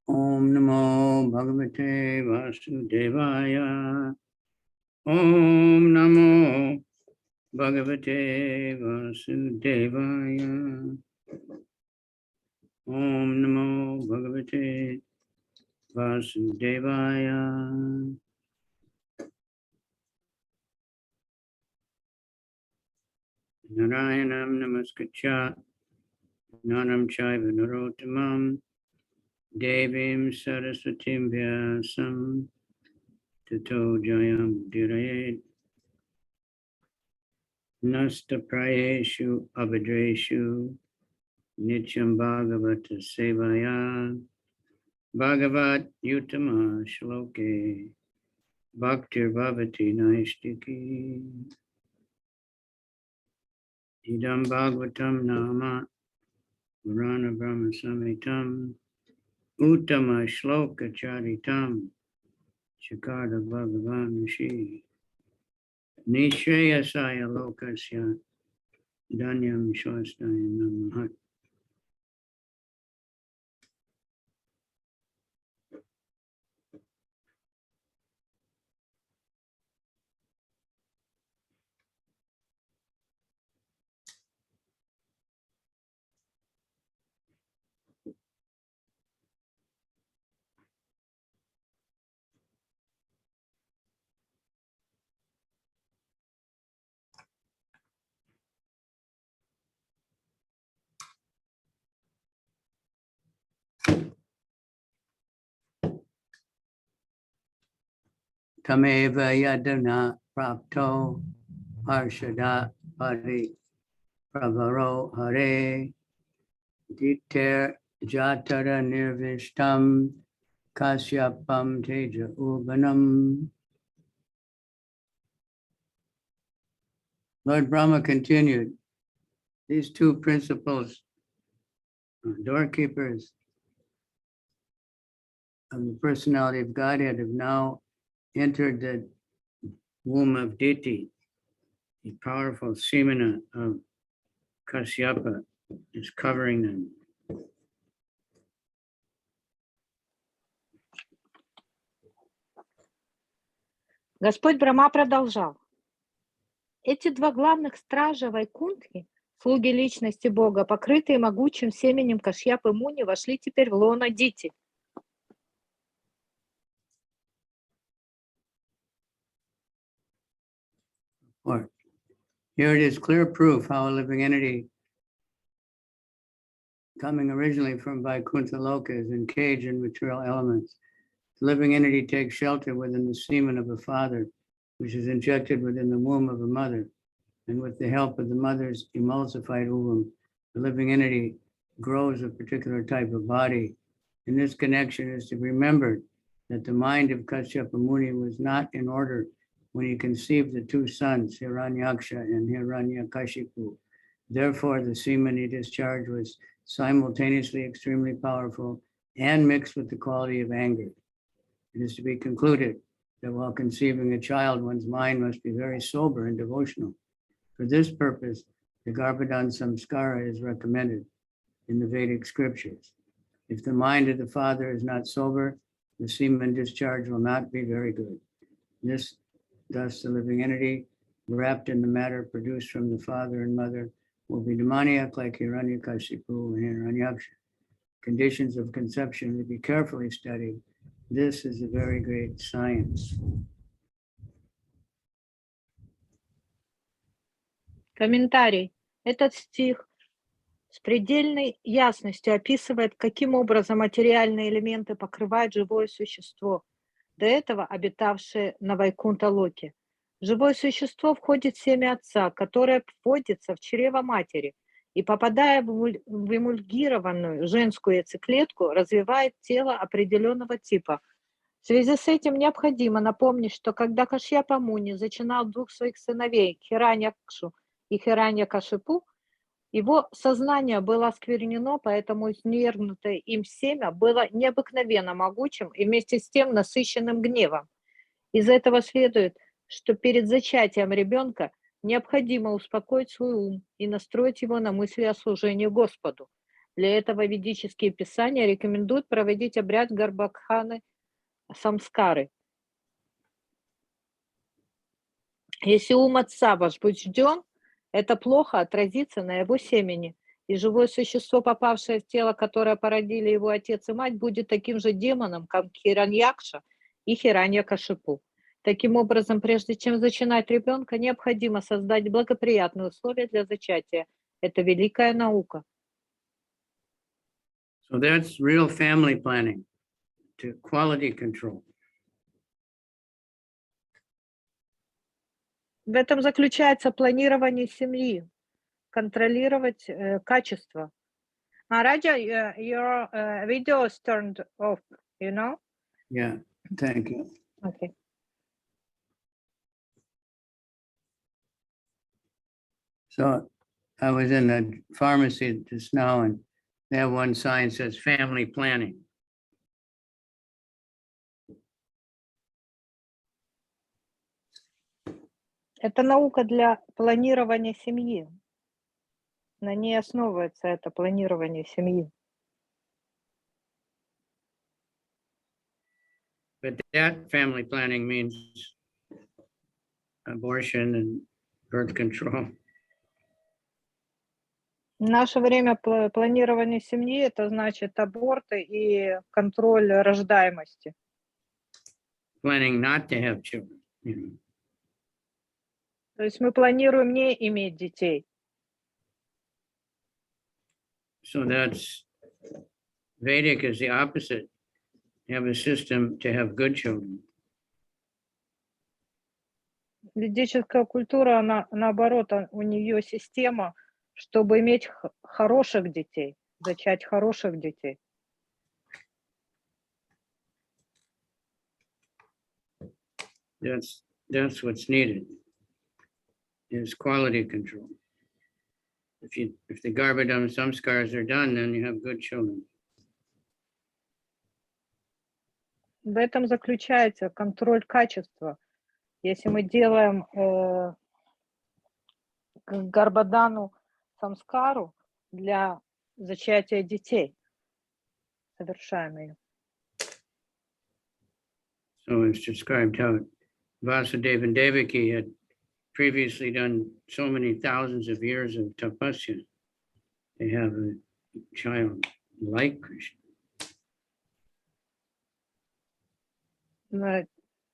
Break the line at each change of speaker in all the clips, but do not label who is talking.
Om Namo Bhagavate Vasudevaya. Om Namo Bhagavate Vasudevaya. Om Namo Bhagavate Vasudevaya. Narayanam Namaskritya Nanam Chaiva Narottamam Devim Saraswatim Vyasam Tato Jayam Vijaya Nasta Prayeshu Abhadreshu Nityam Bhagavata Sevaya Bhagavat Utama Shloke Bhaktir Bhavati Naistiki Idam Bhagavatam Nama Purana Brahma Samitam Uttama Shloka Charitam Chakarda Bhagavan Rishi Nishreyasaya Lokasya Dhanyam Shwastaya Namahat. Tameva Yadana Prapto Harshada Pari Pravaro Hare Diter Jatara Nirvishtam Kasyapam Teja Ubanam. Lord Brahma continued, these two principles, doorkeepers of the personality of Godhead, have now entered the womb of Diti. The powerful semina of Kasyapa is covering them.
Господь Брахма продолжал. Эти два главных стража Вайкунтхи, слуги личности Бога, покрытые могучим семенем Кашьяпы Муни, вошли теперь в лоно Дити.
Here it is clear proof how a living entity coming originally from Vaikuntha Loka is encaged in material elements. The living entity takes shelter within the semen of a father, which is injected within the womb of a mother. And with the help of the mother's emulsified ovum, the living entity grows a particular type of body. In this connection is to be remembered that the mind of Kasyapa Muni was not in order when he conceived the two sons, Hiranyaksha and Hiranyakashipu. Therefore, the semen he discharged was simultaneously extremely powerful and mixed with the quality of anger. It is to be concluded that while conceiving a child, one's mind must be very sober and devotional. For this purpose, the Garbhadan Samskara is recommended in the Vedic scriptures. If the mind of the father is not sober, the semen discharge will not be very good. Thus, the living entity, wrapped in the matter produced from the father and mother, will be demoniac like Hiranyakashipu and Hiranyaksha. Conditions of conception will be carefully studied. This is a very great science.
Комментарий. Этот стих с предельной ясностью описывает, каким образом материальные элементы покрывают живое существо, до этого обитавшее на Вайкунта-локе. Живое существо входит в семя отца, которое вводится в чрево матери и, попадая в эмульгированную женскую яйцеклетку, развивает тело определенного типа. В связи с этим необходимо напомнить, что когда Кашьяпа Муни зачинал двух своих сыновей, Хираньякшу и Хираньякашипу, его сознание было осквернено, поэтому низвергнутое им семя было необыкновенно могучим и вместе с тем насыщенным гневом. Из этого следует, что перед зачатием ребенка необходимо успокоить свой ум и настроить его на мысли о служении Господу. Для этого ведические писания рекомендуют проводить обряд Гарбханы самскары. Если ум отца возбужден, это плохо отразится на его семени, и живое существо, попавшее в тело, которое породили его отец и мать, будет таким же демоном, как Хираньякша и Хираньякашипу. Таким образом, прежде чем зачинать ребенка, необходимо создать благоприятные условия для зачатия. Это великая наука.
So that's real family planning to quality control.
В этом заключается планирование семьи, контролировать качество. Раджа, your video is turned off, you know?
Yeah, thank you.
Okay.
So I was in the pharmacy just now, and they have one sign says family planning.
Это наука для планирования семьи. На ней основывается это планирование семьи.
But that family planning means abortion and birth control.
В наше время планирование семьи — это значит аборты и контроль рождаемости.
Planning not to have children, you know.
То есть мы планируем не иметь детей.
So that's Vedic is the opposite. You have a system to have good children.
Ведическая культура, она, наоборот, у нее система, чтобы иметь хороших детей, зачать хороших детей.
That's what's needed, is quality control. If the Garbhadam samskars are done, then you have good children.
В этом заключается контроль качества. Если мы делаем Гарбадану самскару для зачатия детей, совершаем ее.
So it's described how Vasudeva and Devaki had previously done so many thousands of years of tapasya. They have a child like Krishna.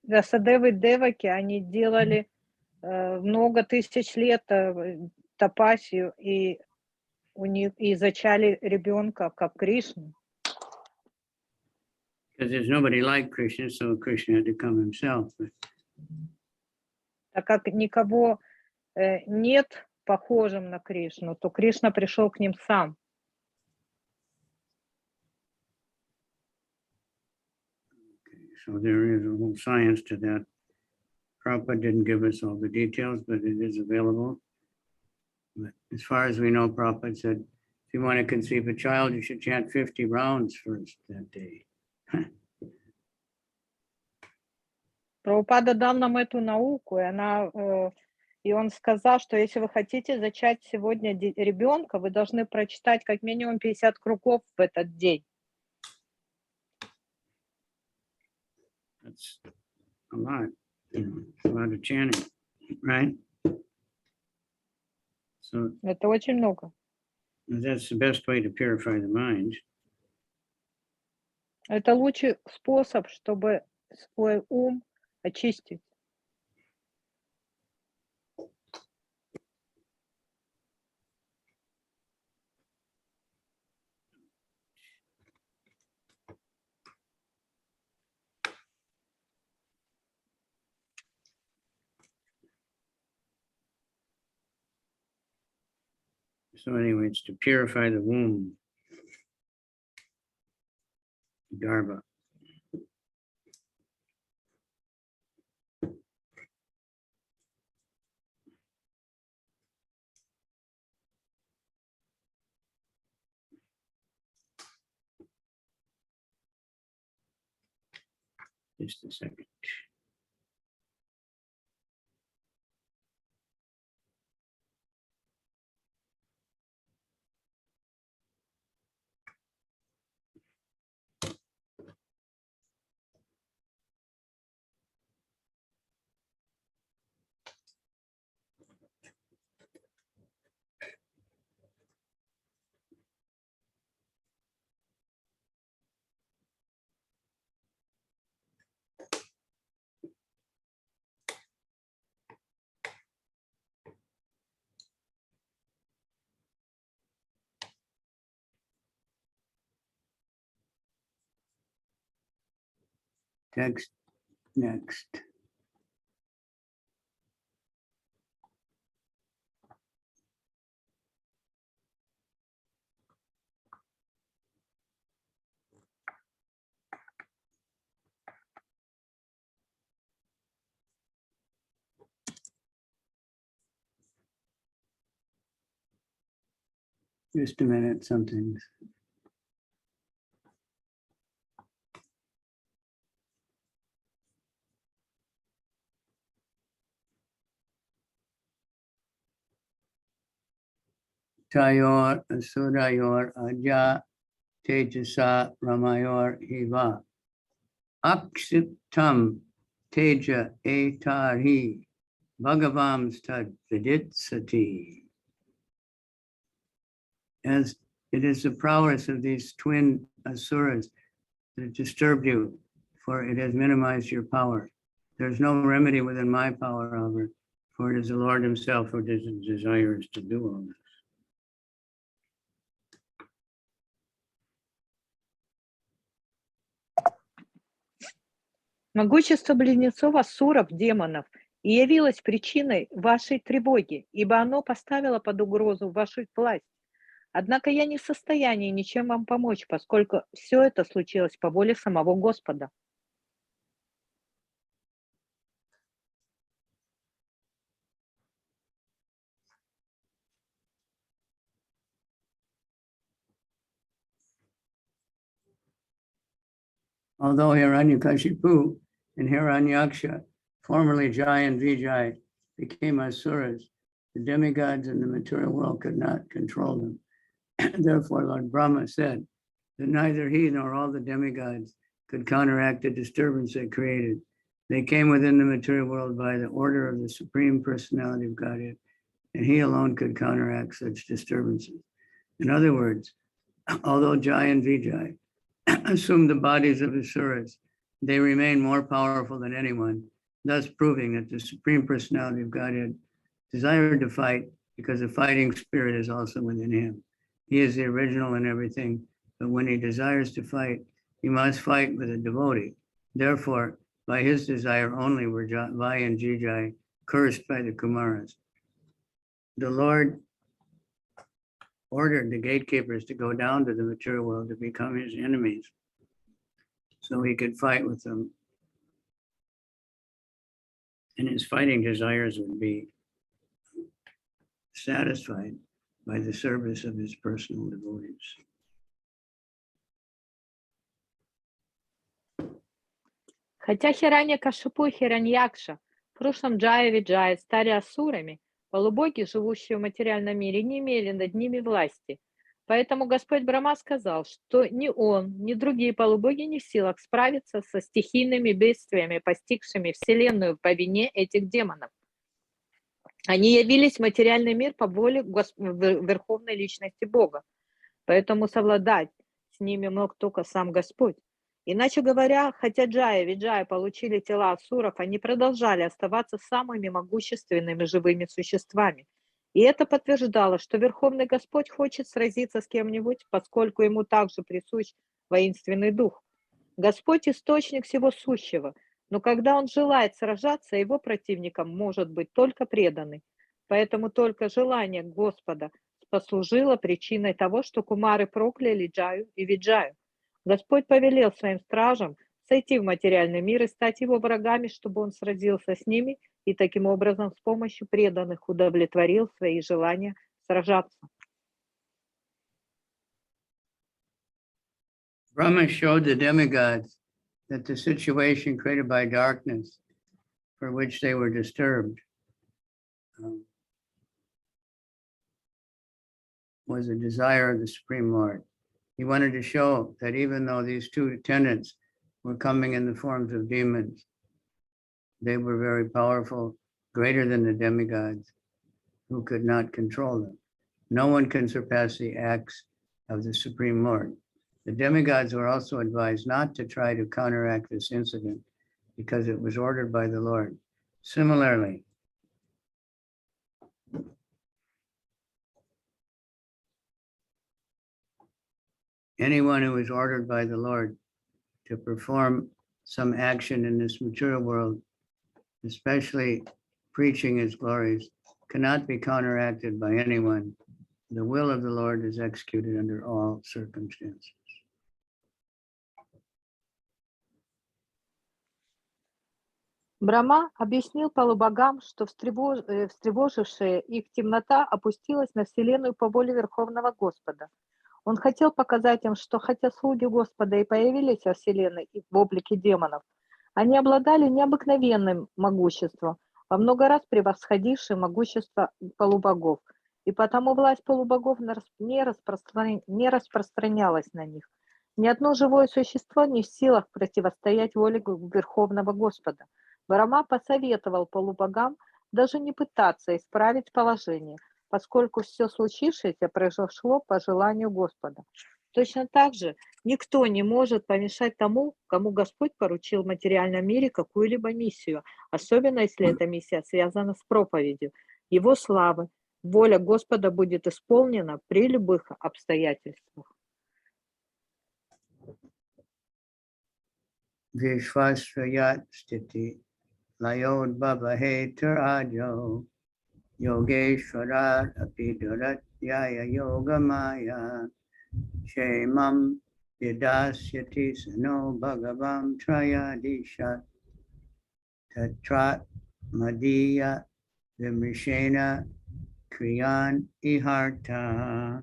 Васудева и Деваки, они делали много тысяч лет тапасию, и у них и зачали ребенка как Кришну.
Because there's nobody like Krishna, so Krishna had to come himself. But
Так как никого нет похожим на Кришну, то Кришна пришел к ним сам.
so there is a whole science to that. Prabhupada didn't give us all the details, but it is available. But as far as we know, Prabhupada said, if you want to conceive a child, you should chant 50 rounds first that day.
Прабхупада дал нам эту науку, и он сказал, что если вы хотите зачать сегодня ребенка, вы должны прочитать как минимум 50 кругов в этот день.
That's a lot. It's a lot of chanting, right? So
Это очень много.
that's the best way to purify the mind.
Это лучший способ, чтобы свой ум очистить.
So anyway, it's to purify the womb, garbha. Just a second. Text next. Just a minute, something's. Tayor Asurayor Aja Tejasa Ramayor Hiva Akshiptam Teja Etari Bhagavam's Tad Viditsati. As it is the prowess of these twin asuras that disturbed you, for it has minimized your power. There's no remedy within my power, however, for it is the Lord himself who desires to do all this.
Могущество близнецов асуров, демонов, и явилось причиной вашей тревоги, ибо оно поставило под угрозу вашу власть. Однако я не в состоянии ничем вам помочь, поскольку все это случилось по воле самого Господа.
Although Hiranyakashipu and Hiranyaksha, formerly Jaya and Vijaya, became asuras, the demigods in the material world could not control them. Therefore, Lord Brahma said that neither he nor all the demigods could counteract the disturbance they created. They came within the material world by the order of the Supreme Personality of Godhead, and he alone could counteract such disturbances. In other words, although Jaya and Vijaya assumed the bodies of asuras, they remain more powerful than anyone, thus proving that the Supreme Personality of Godhead desired to fight because the fighting spirit is also within him. He is the original in everything, but when he desires to fight, he must fight with a devotee. Therefore, by his desire only were Jaya and Vijaya cursed by the Kumaras. The Lord ordered the gatekeepers to go down to the material world to become his enemies so he could fight with them. And his fighting desires would be satisfied by the service of his personal devotees.
Хотя Хираньякашипу и Хираньякша, в прошлом Джая и Виджая, стали асурами, полубоги, живущие в материальном мире, не имели над ними власти. Поэтому Господь Брахма сказал, что ни он, ни другие полубоги не в силах справиться со стихийными бедствиями, постигшими вселенную по вине этих демонов. Они явились в материальный мир по воле Верховной Личности Бога. Поэтому совладать с ними мог только сам Господь. Иначе говоря, хотя Джая и Виджая получили тела асуров, они продолжали оставаться самыми могущественными живыми существами. И это подтверждало, что Верховный Господь хочет сразиться с кем-нибудь, поскольку ему также присущ воинственный дух. Господь – источник всего сущего, но когда он желает сражаться, его противником может быть только преданный. Поэтому только желание Господа послужило причиной того, что кумары прокляли Джаю и Виджаю. Господь повелел своим стражам сойти в материальный мир и стать его врагами, чтобы он сразился с ними и таким образом с помощью преданных удовлетворил свои желания сражаться.
Brahma showed the demigods that the situation created by darkness for which they were disturbed was a desire of the Supreme Lord. He wanted to show that even though these two attendants were coming in the forms of demons, they were very powerful, greater than the demigods, who could not control them. No one can surpass the acts of the Supreme Lord. The demigods were also advised not to try to counteract this incident because it was ordered by the Lord. Similarly, anyone who is ordered by the Lord to perform some action in this material world, especially preaching his glories, cannot be counteracted by anyone. The will of the Lord is executed under all circumstances.
Брахма объяснил полубогам, что встревожившая их темнота опустилась на Вселенную по воле Верховного Господа. Он хотел показать им, что хотя слуги Господа и появились во Вселенной в облике демонов, они обладали необыкновенным могуществом, во много раз превосходившим могущество полубогов, и потому власть полубогов не распространялась на них. Ни одно живое существо не в силах противостоять воле Верховного Господа. Брахма посоветовал полубогам даже не пытаться исправить положение, поскольку все случившееся произошло по желанию Господа. Точно так же никто не может помешать тому, кому Господь поручил в материальном мире какую-либо миссию, особенно если эта миссия связана с проповедью Его славы. Воля Господа будет исполнена при любых обстоятельствах.
Vishvasvayat stiti layod bhavahe tarajo yogeshwarat apidurat yaya yogamaya shemam vidasyati sano bhagavam trayadishat tatrat madhya vimrishena kriyan iharta.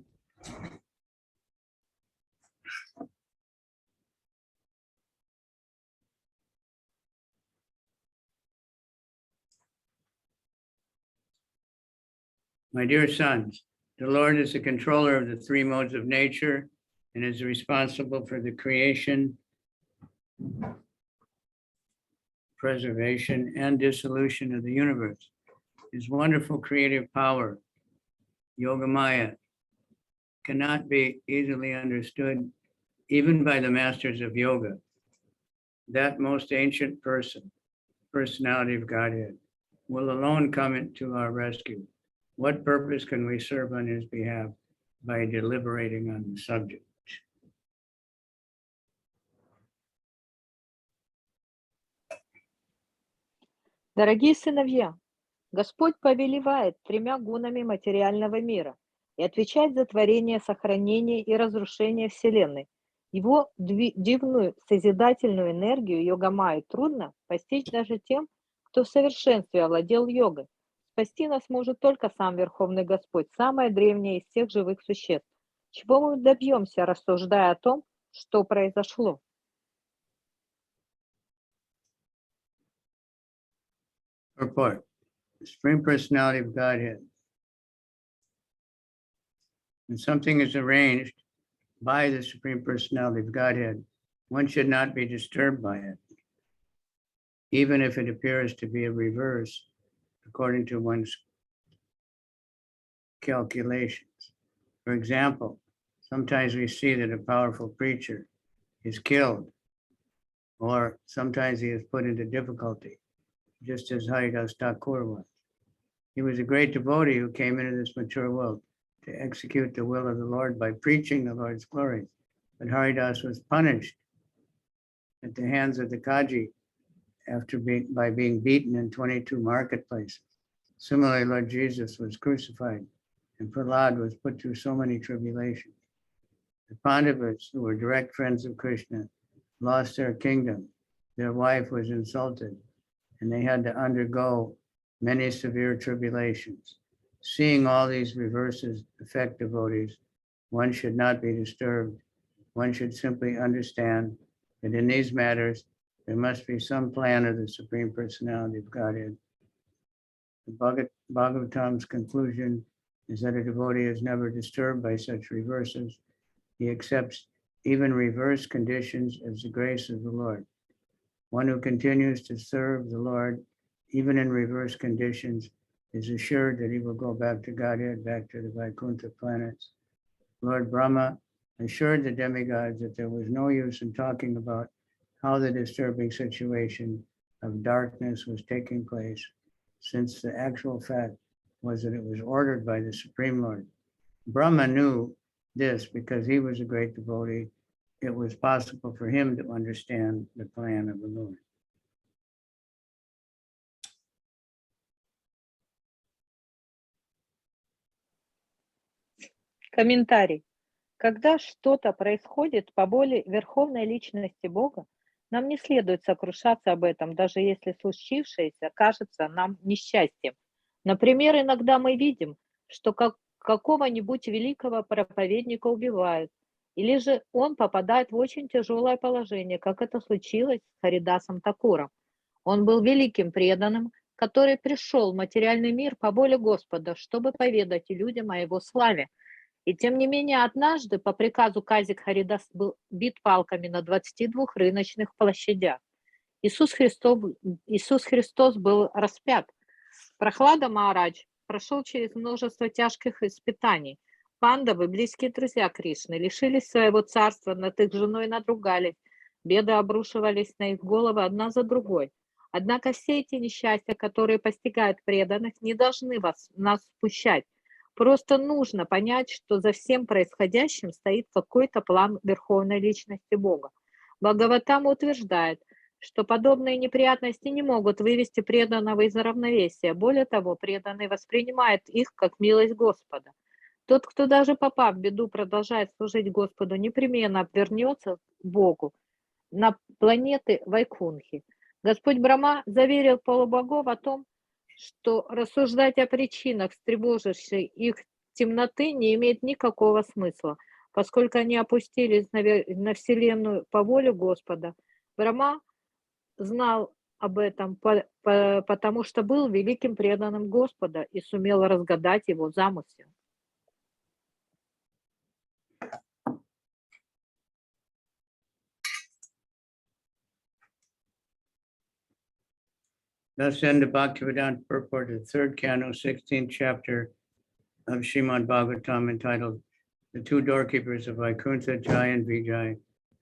My dear sons, the Lord is the controller of the three modes of nature and is responsible for the creation, preservation, and dissolution of the universe. His wonderful creative power, Yogamaya, cannot be easily understood even by the masters of yoga. That most ancient personality of Godhead, will alone come to our rescue. What purpose can we serve on his behalf by deliberating on the subject?
Дорогие сыновья, Господь повелевает тремя гунами материального мира и отвечает за творение, сохранение и разрушение Вселенной. Его дивную созидательную энергию йогамаю трудно постичь даже тем, кто в совершенстве овладел йогой. Спасти нас может только сам Верховный Господь, самое древнее из всех живых существ. Чего мы добьемся, рассуждая о том, что произошло?
Purport. The Supreme Personality of Godhead. When something is arranged by the Supreme Personality of Godhead, one should not be disturbed by it, even if it appears to be a reverse according to one's calculations. For example, sometimes we see that a powerful preacher is killed, or sometimes he is put into difficulty, just as Haridas Thakur was. He was a great devotee who came into this mature world to execute the will of the Lord by preaching the Lord's glories. But Haridas was punished at the hands of the Kaji by being beaten in 22 marketplaces. Similarly, Lord Jesus was crucified, and Prahlad was put through so many tribulations. The Pandavas, who were direct friends of Krishna, lost their kingdom. Their wife was insulted, and they had to undergo many severe tribulations. Seeing all these reverses affect devotees, one should not be disturbed. One should simply understand that in these matters, there must be some plan of the Supreme Personality of Godhead. The Bhagavatam's conclusion is that a devotee is never disturbed by such reverses. He accepts even reverse conditions as the grace of the Lord. One who continues to serve the Lord, even in reverse conditions, is assured that he will go back to Godhead, back to the Vaikuntha planets. Lord Brahma assured the demigods that there was no use in talking about how the disturbing situation of darkness was taking place, since the actual fact was that it was ordered by the Supreme Lord. Brahma knew this because he was a great devotee it was possible for him to understand the plan of the Lord.
Комментарий. Когда что-то происходит по воле Верховной Личности Бога, нам не следует сокрушаться об этом, даже если случившееся кажется нам несчастьем. Например, иногда мы видим, что какого-нибудь великого проповедника убивают, или же он попадает в очень тяжелое положение, как это случилось с Харидасом Такуром. Он был великим преданным, который пришел в материальный мир по воле Господа, чтобы поведать людям о его славе. И тем не менее, однажды по приказу Казик Харидас был бит палками на 22 рыночных площадях. Иисус Христос был распят. Прохлада Махарадж прошел через множество тяжких испытаний. Пандавы, близкие друзья Кришны, лишились своего царства, над их женой надругались. Беды обрушивались на их головы одна за другой. Однако все эти несчастья, которые постигают преданных, не должны нас смущать. Просто нужно понять, что за всем происходящим стоит какой-то план Верховной Личности Бога. Бхагаватам утверждает, что подобные неприятности не могут вывести преданного из равновесия. Более того, преданный воспринимает их как милость Господа. Тот, кто даже попав в беду, продолжает служить Господу, непременно вернется к Богу на планеты Вайкунтхи. Господь Брахма заверил полубогов о том, что рассуждать о причинах, встревожившей их темноты, не имеет никакого смысла, поскольку они опустились на вселенную по воле Господа. Брахма знал об этом, потому что был великим преданным Господа и сумел разгадать его замысел.
Thus end the Bhaktivedanta purport of the third canto, 16th chapter of Srimad Bhagavatam, entitled The Two Doorkeepers of Vaikuṇṭha, Jaya and Vijaya,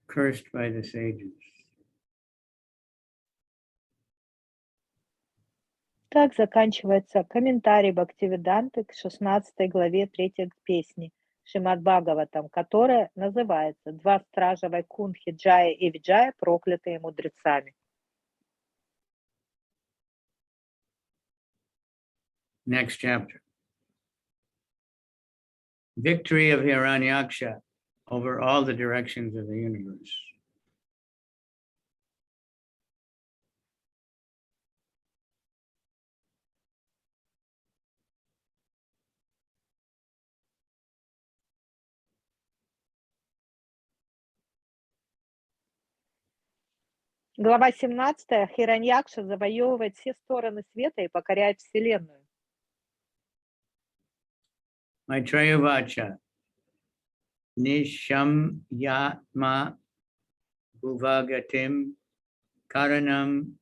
Cursed by the Sages.
Так заканчивается комментарий Бхактивиданты к 16 главе 3 песни Шримад Бхагаватам, которая называется «Два стража Вайкунтхи, Джая и Виджая, проклятые мудрецами».
Next chapter. Victory of Hираньякша over all the directions of the universe.
Глава 17. Хираньякша завоевывает все стороны света и покоряет вселенную.
Maitreya Nisham Yatma Bhuvagatim Karanam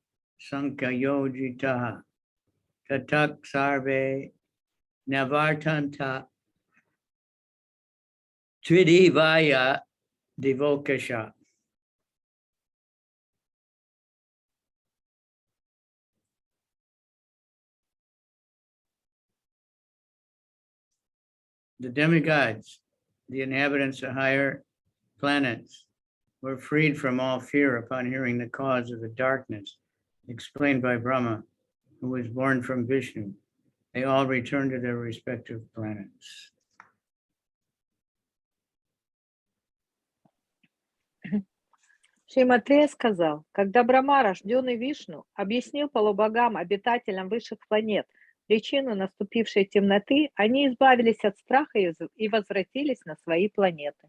Sankayojitaha Tatak Sarve Navartanta Tridivaya Divokasha. The demigods, the inhabitants of higher planets, were freed from all fear upon hearing the cause of the darkness explained by Brahma, who was born from Vishnu. They all returned to their respective planets.
Шриматрея сказал, когда Брахма, рожденный Вишну, объяснил полубогам, обитателям высших планет, причину наступившей темноты, они избавились от страха и возвратились на свои планеты.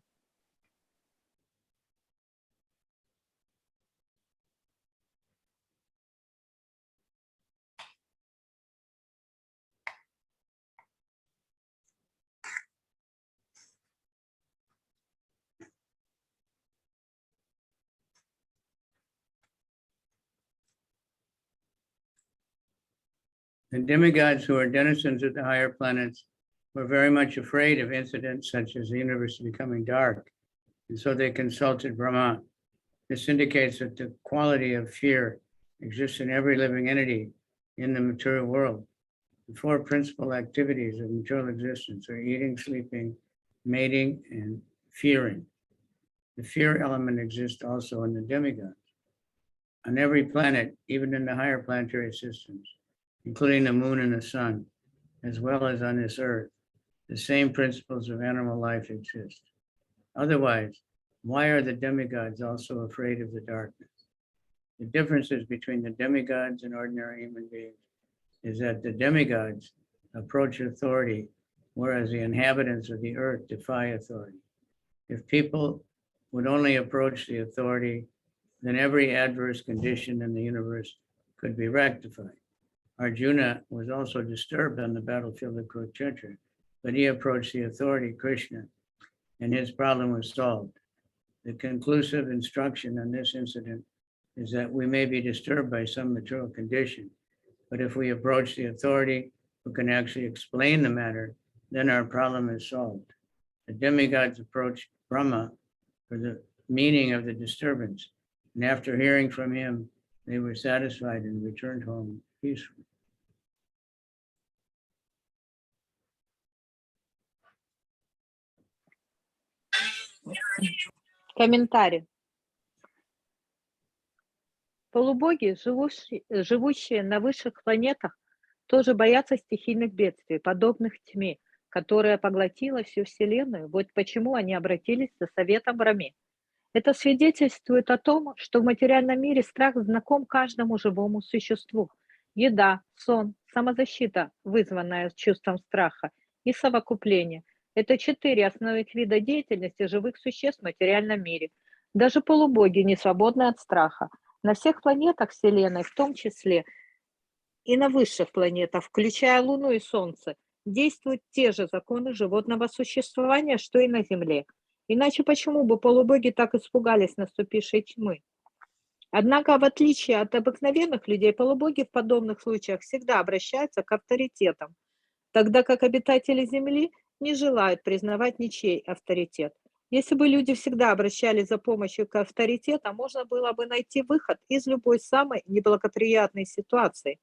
The demigods, who are denizens of the higher planets, were very much afraid of incidents such as the universe becoming dark, and so they consulted Brahma. This indicates that the quality of fear exists in every living entity in the material world. The four principal activities of material existence are eating, sleeping, mating, and fearing. The fear element exists also in the demigods. On every planet, even in the higher planetary systems, including the moon and the sun, as well as on this earth, the same principles of animal life exist. Otherwise, why are the demigods also afraid of the darkness? The differences between the demigods and ordinary human beings is that the demigods approach authority, whereas the inhabitants of the earth defy authority. If people would only approach the authority, then every adverse condition in the universe could be rectified. Arjuna was also disturbed on the battlefield of Kurukshetra, but he approached the authority, Krishna, and his problem was solved. The conclusive instruction on this incident is that we may be disturbed by some material condition, but if we approach the authority who can actually explain the matter, then our problem is solved. The demigods approached Brahma for the meaning of the disturbance, and after hearing from him, they were satisfied and returned home peacefully.
Комментарий. Полубоги, живущие на высших планетах, тоже боятся стихийных бедствий, подобных тьме, которая поглотила всю Вселенную. Вот почему они обратились за советом в Брахме. Это свидетельствует о том, что в материальном мире страх знаком каждому живому существу. Еда, сон, самозащита, вызванная чувством страха, и совокупление – это 4 основных вида деятельности живых существ в материальном мире. Даже полубоги не свободны от страха. На всех планетах Вселенной, в том числе и на высших планетах, включая Луну и Солнце, действуют те же законы животного существования, что и на Земле. Иначе почему бы полубоги так испугались наступившей тьмы? Однако, в отличие от обыкновенных людей, полубоги в подобных случаях всегда обращаются к авторитетам, тогда как обитатели Земли не желают признавать ничей авторитет. Если бы люди всегда обращались за помощью к авторитетам, можно было бы найти выход из любой самой неблагоприятной ситуации.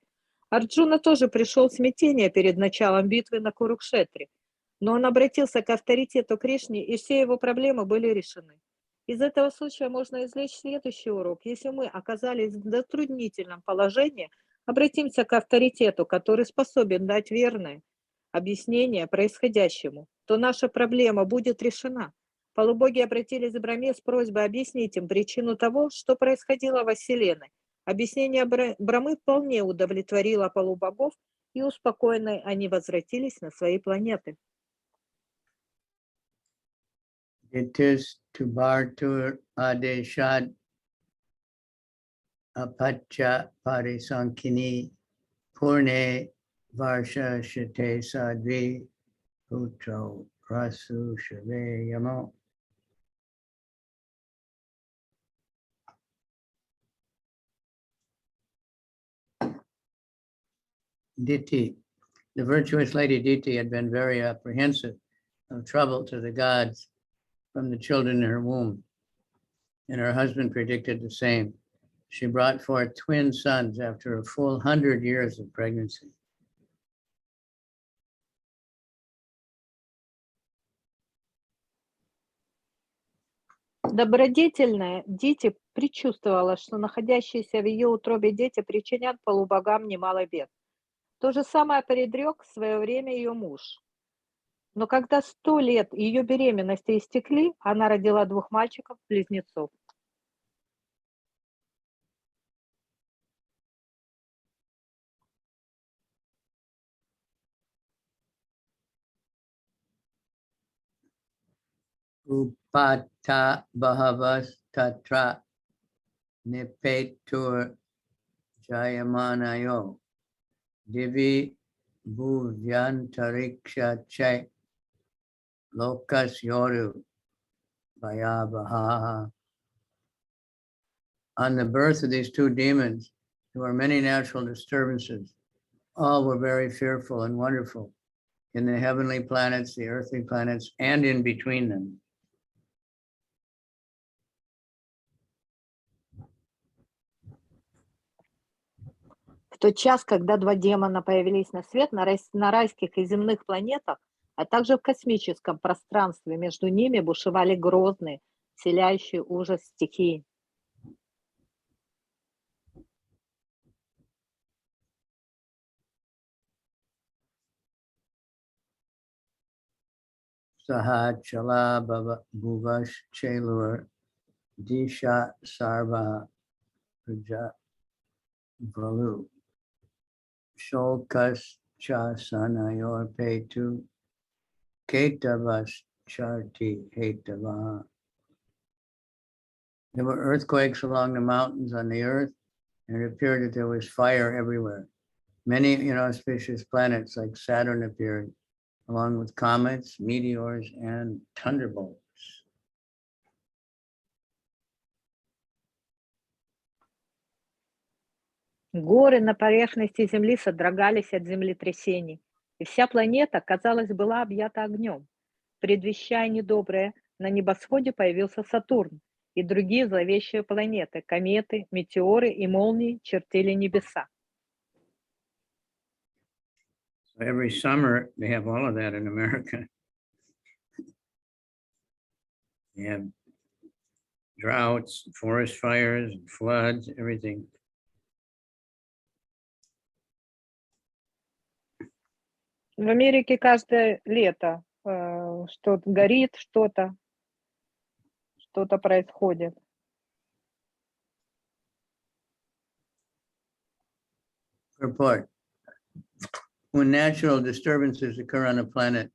Арджуна тоже пришел в смятение перед началом битвы на Курукшетре, но он обратился к авторитету Кришне, и все его проблемы были решены. Из этого случая можно извлечь следующий урок. Если мы оказались в затруднительном положении, обратимся к авторитету, который способен дать верное объяснение происходящему, то наша проблема будет решена. Полубоги обратились к Брахме с просьбой объяснить им причину того, что происходило во Вселенной. Объяснение Брахмы вполне удовлетворило полубогов, и успокоенные они возвратились на свои планеты.
It is to Bartur Adeshad Apacha Parisankini Purne Varsha Shite Sadvi Putro Rasu Shave Yamo. Diti, the virtuous lady Diti had been very apprehensive of trouble to the gods from the children in her womb, and her husband predicted the same. She brought forth twin sons after a full 100 years of pregnancy.
Добродетельная Дити предчувствовала, что находящиеся в ее утробе дети причинят полубогам немало бед. То же самое предрек в свое время ее муж. Но когда 100 лет ее беременности истекли, она родила 2 мальчиков-близнецов.
Upata Bahavas Tatra Nipetur Jayamanayo Divi Bhuvyantariksha Che Lokas Yoru Vayavaha. On the birth of these 2 demons, there were many natural disturbances. All were very fearful and wonderful in the heavenly planets, the earthly planets, and in between them.
В тот час, когда 2 демона появились на свет на райских и земных планетах, а также в космическом пространстве, между ними бушевали грозные, вселяющий ужас стихии.
Saha chala bhuvash chelur disha sarva praja valu shokas cha sanayor petu ketavas charti hetava. There were earthquakes along the mountains on the earth, and it appeared that there was fire everywhere. Many inauspicious planets like Saturn appeared, along with comets, meteors, and thunderbolts.
Горы на поверхности Земли содрогались от землетрясений, и вся планета, казалось, была объята огнем. Предвещая недоброе, на небосводе появился Сатурн, и другие зловещие планеты, кометы, метеоры и молнии чертили небеса.
Every summer, they have all of that in America. They have droughts, forest fires, floods, everything.
В Америке каждое лето что-то горит, что-то происходит.
Report. When natural disturbances occur on a planet,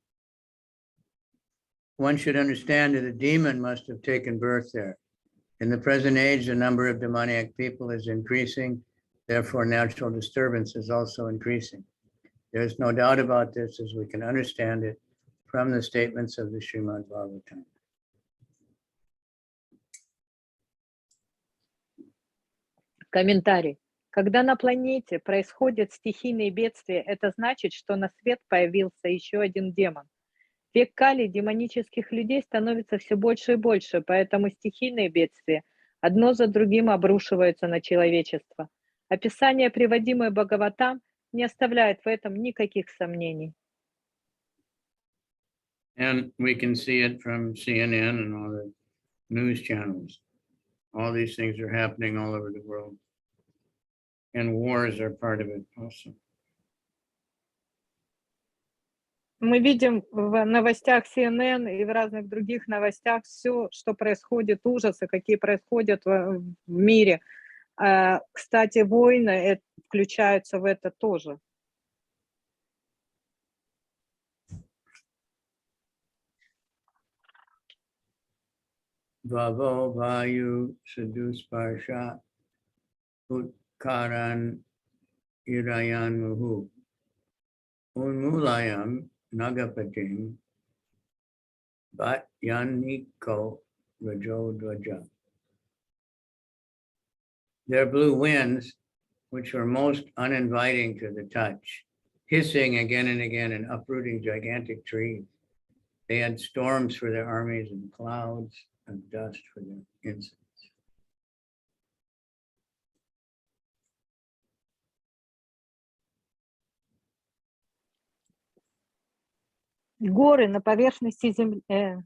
one should understand that a demon must have taken birth there. In the present age, the number of demoniac people is increasing. Therefore, natural disturbance is also increasing. There's no doubt about this, as we can understand it from the statements of the Srimad Bhagavatam.
Комментарий. Когда на планете происходят стихийные бедствия, это значит, что на свет появился еще один демон. Век Кали демонических людей становится все больше и больше, поэтому стихийные бедствия одно за другим обрушиваются на человечество. Описание, приводимое Бхагаватам, не оставляет в этом никаких сомнений.
And we can see it from CNN and all the news channels. All these things are happening all over the world. And wars are part of it also.
Мы видим в новостях CNN и в разных других новостях все, что происходит, ужасы, какие происходят в мире. Кстати, войны включаются в это тоже.
Vavo vayu sadusparsha utkaran irayan muhu unmulayam nagapatim bat yaniko rajodvaja. There blew winds which were most uninviting to the touch, hissing again and again and uprooting gigantic trees. They had storms for their armies and clouds of dust for their incense.
Горы на поверхности Земли... это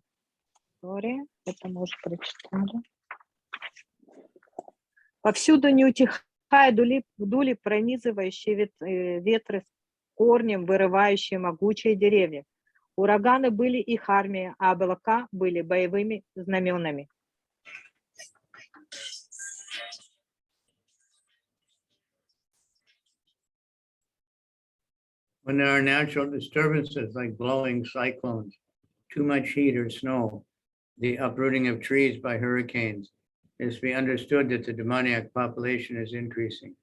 мы уже прочитали. Повсюду не утихая дули пронизывающие ветры с корнем, вырывающие могучие деревья. Ураганы были их армией, а облака были боевыми знаменами.
When there are natural disturbances like blowing cyclones, too much heat or snow, the uprooting of trees by hurricanes, it is to be understood that the demoniac population is increasing.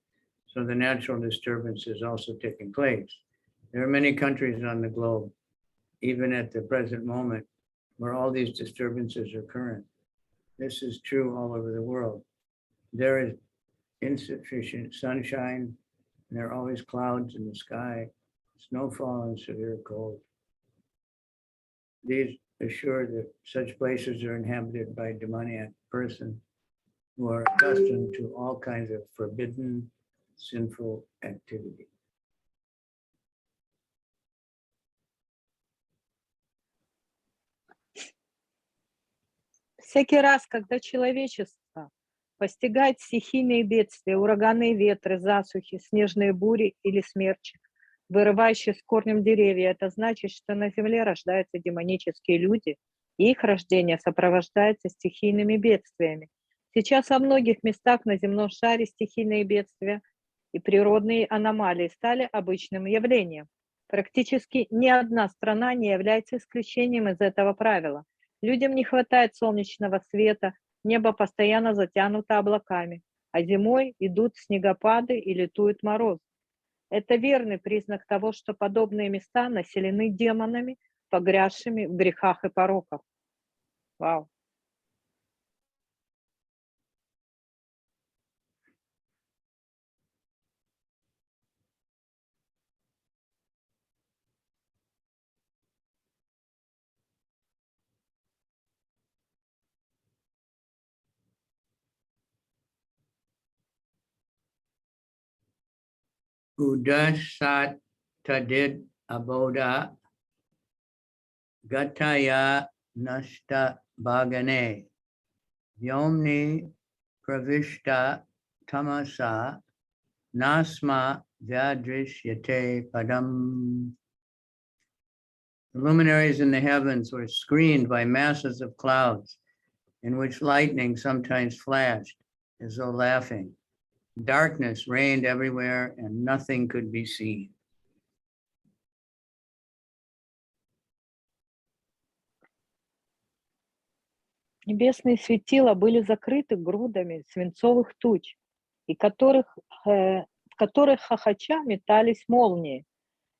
So the natural disturbance is also taking place. There are many countries on the globe, even at the present moment, where all these disturbances are current. This is true all over the world. There is insufficient sunshine, and there are always clouds in the sky, snowfall and severe cold. These assure that such places are inhabited by demoniac persons who are accustomed to all kinds of forbidden, sinful activity.
Всякий раз, когда человечество постигает стихийные бедствия, ураганы, ветры, засухи, снежные бури или смерчи, вырывающие с корнем деревья, это значит, что на земле рождаются демонические люди, и их рождение сопровождается стихийными бедствиями. Сейчас во многих местах на земном шаре стихийные бедствия и природные аномалии стали обычным явлением. Практически ни одна страна не является исключением из этого правила. Людям не хватает солнечного света, небо постоянно затянуто облаками, а зимой идут снегопады и лютует мороз. Это верный признак того, что подобные места населены демонами, погрязшими в грехах и пороках. Вау.
Udasat tadid aboda gataya nasta bhagane vyomni pravishta tamasa nasma vyadrishyate padam. The luminaries in the heavens were screened by masses of clouds in which lightning sometimes flashed as though laughing. Darkness reigned everywhere and nothing could be seen.
Небесные светила были закрыты грудами свинцовых туч, в которых хохоча метались молнии.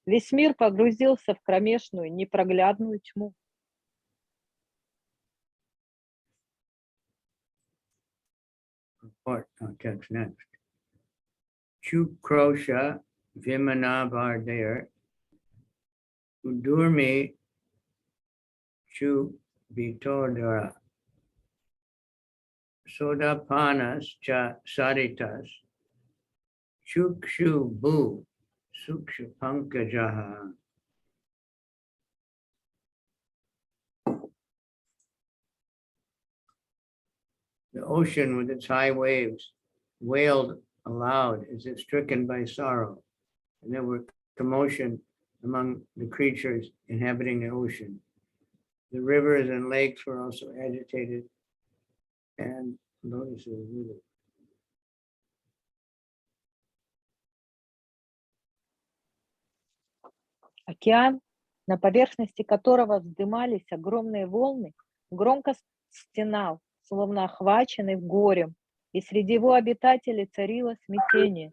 Весь мир погрузился в кромешную, непроглядную тьму.
Text next. Chukrosha Vimanavardir Udurmi Chu Vitodara Sodapanas Cha Saritas Chukshu Bu Sukshu Pankajaha. The ocean with its high waves wailed aloud as if stricken by sorrow, and there were commotion among the creatures inhabiting the ocean. The rivers and lakes were also agitated, and lotuses withered.
Океан, на поверхности которого вздымались огромные волны, громко стенал, словно охваченный горем, и среди его обитателей царило смятение.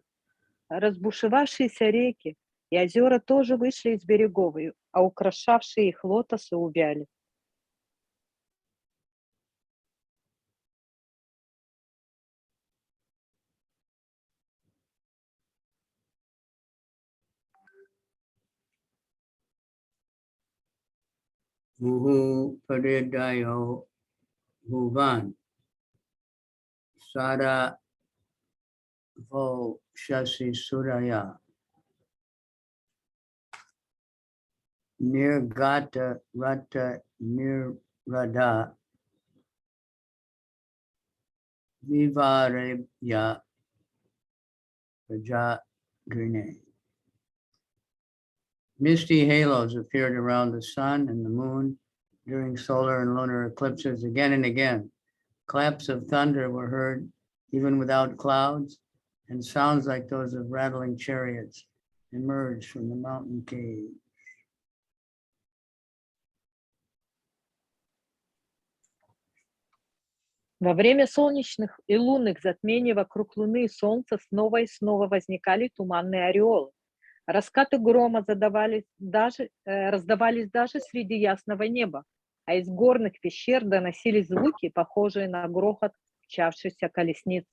Разбушевавшиеся реки и озера тоже вышли из берегов, а украшавшие их лотосы увяли.
Muhu Paridayo Bhuvan Sada Vo Shasi Suraya Nirgata Rata Nirrada Vivarya Prajagrine. Misty halos appeared around the sun and the moon during solar and lunar eclipses again and again. Claps of thunder were heard even without clouds, and sounds like those of rattling chariots emerged from the mountain caves.
Во время солнечных и лунных затмений вокруг Луны и Солнца снова и снова возникали туманные ореолы. Раскаты грома раздавались даже среди ясного неба, а из горных пещер доносились звуки, похожие на грохот мчавшихся колесниц.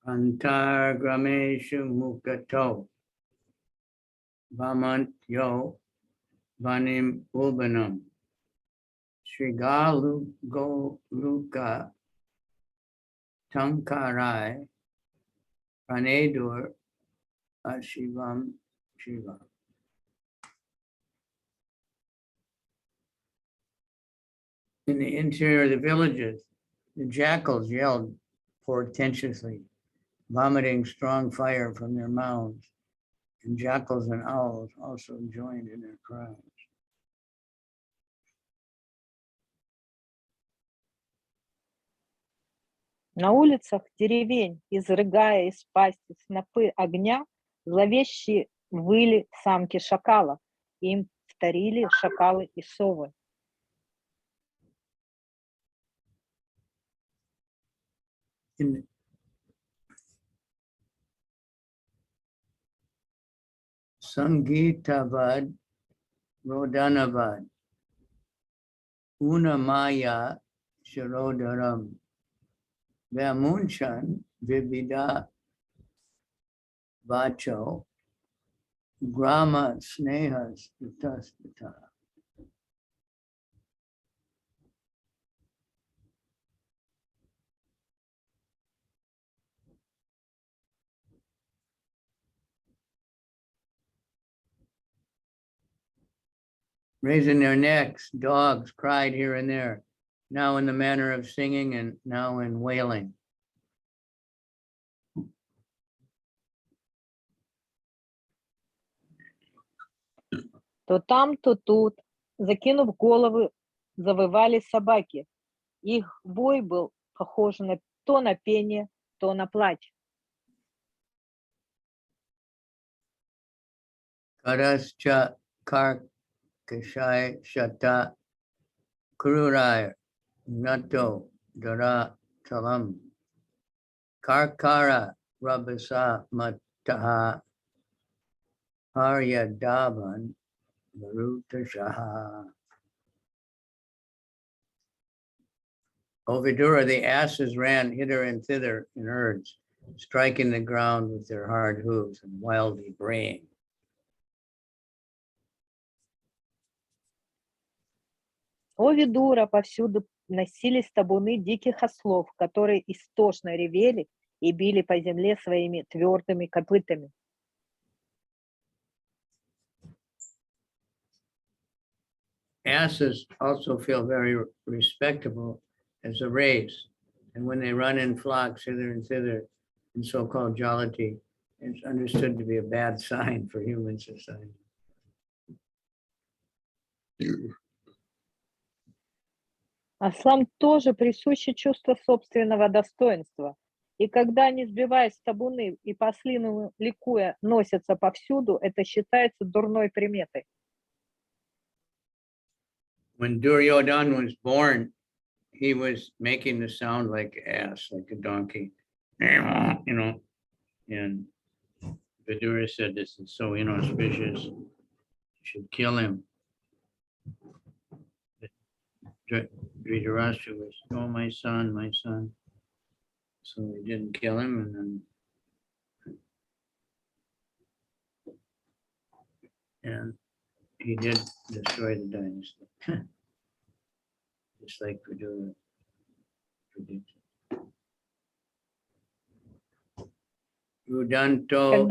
Antargrameshu mukato vamantyo vanim ubanam Srigalu Goluka Tankarai Pranedur Ashivam Shiva. In the interior of the villages, the jackals yelled portentously, vomiting strong fire from their mouths, and jackals and owls also joined in their cries.
На улицах деревень, изрыгая из пасти снопы огня, зловеще выли самки шакалов, и им вторили шакалы и совы.
Sangitavad Rodanavad Unamaya Shirodaram Vamunchan Vibida Vacho Grama Snehas Vitastata. Raising their necks, dogs cried here and there, now in the manner of singing and now in wailing.
То там, то тут, закинув головы, завывали собаки. Их вой был похож то на пение, то на плач.
Karascha Karkashai Shata Kururai Nato Dara Talam Karkara Rabasa Mataha Haryadavan Marutashaha. O Vidura, the asses ran hither and thither in herds, striking the ground with their hard hooves and wildly braying.
О Видура, повсюду носились табуны диких ослов, которые истошно ревели и били по земле своими твердыми копытами.
Asses also feel very respectable as a race, and when they run in flocks hither and thither in so-called jollity, it's understood to be a bad sign for human society.
Ослам тоже присуще чувство собственного достоинства. И когда они, сбиваясь с табуны и по-ослиному ликуя, носятся повсюду, это считается дурной приметой.
When Duryodhana was born, he was making the sound like ass, like a donkey, you know, and Vidura said this is so inauspicious, you should kill him. Dhritarashtra was, oh, my son, my son. So they didn't kill him, and he did destroy the dynasty, just like Vidura predicted. Rudanto.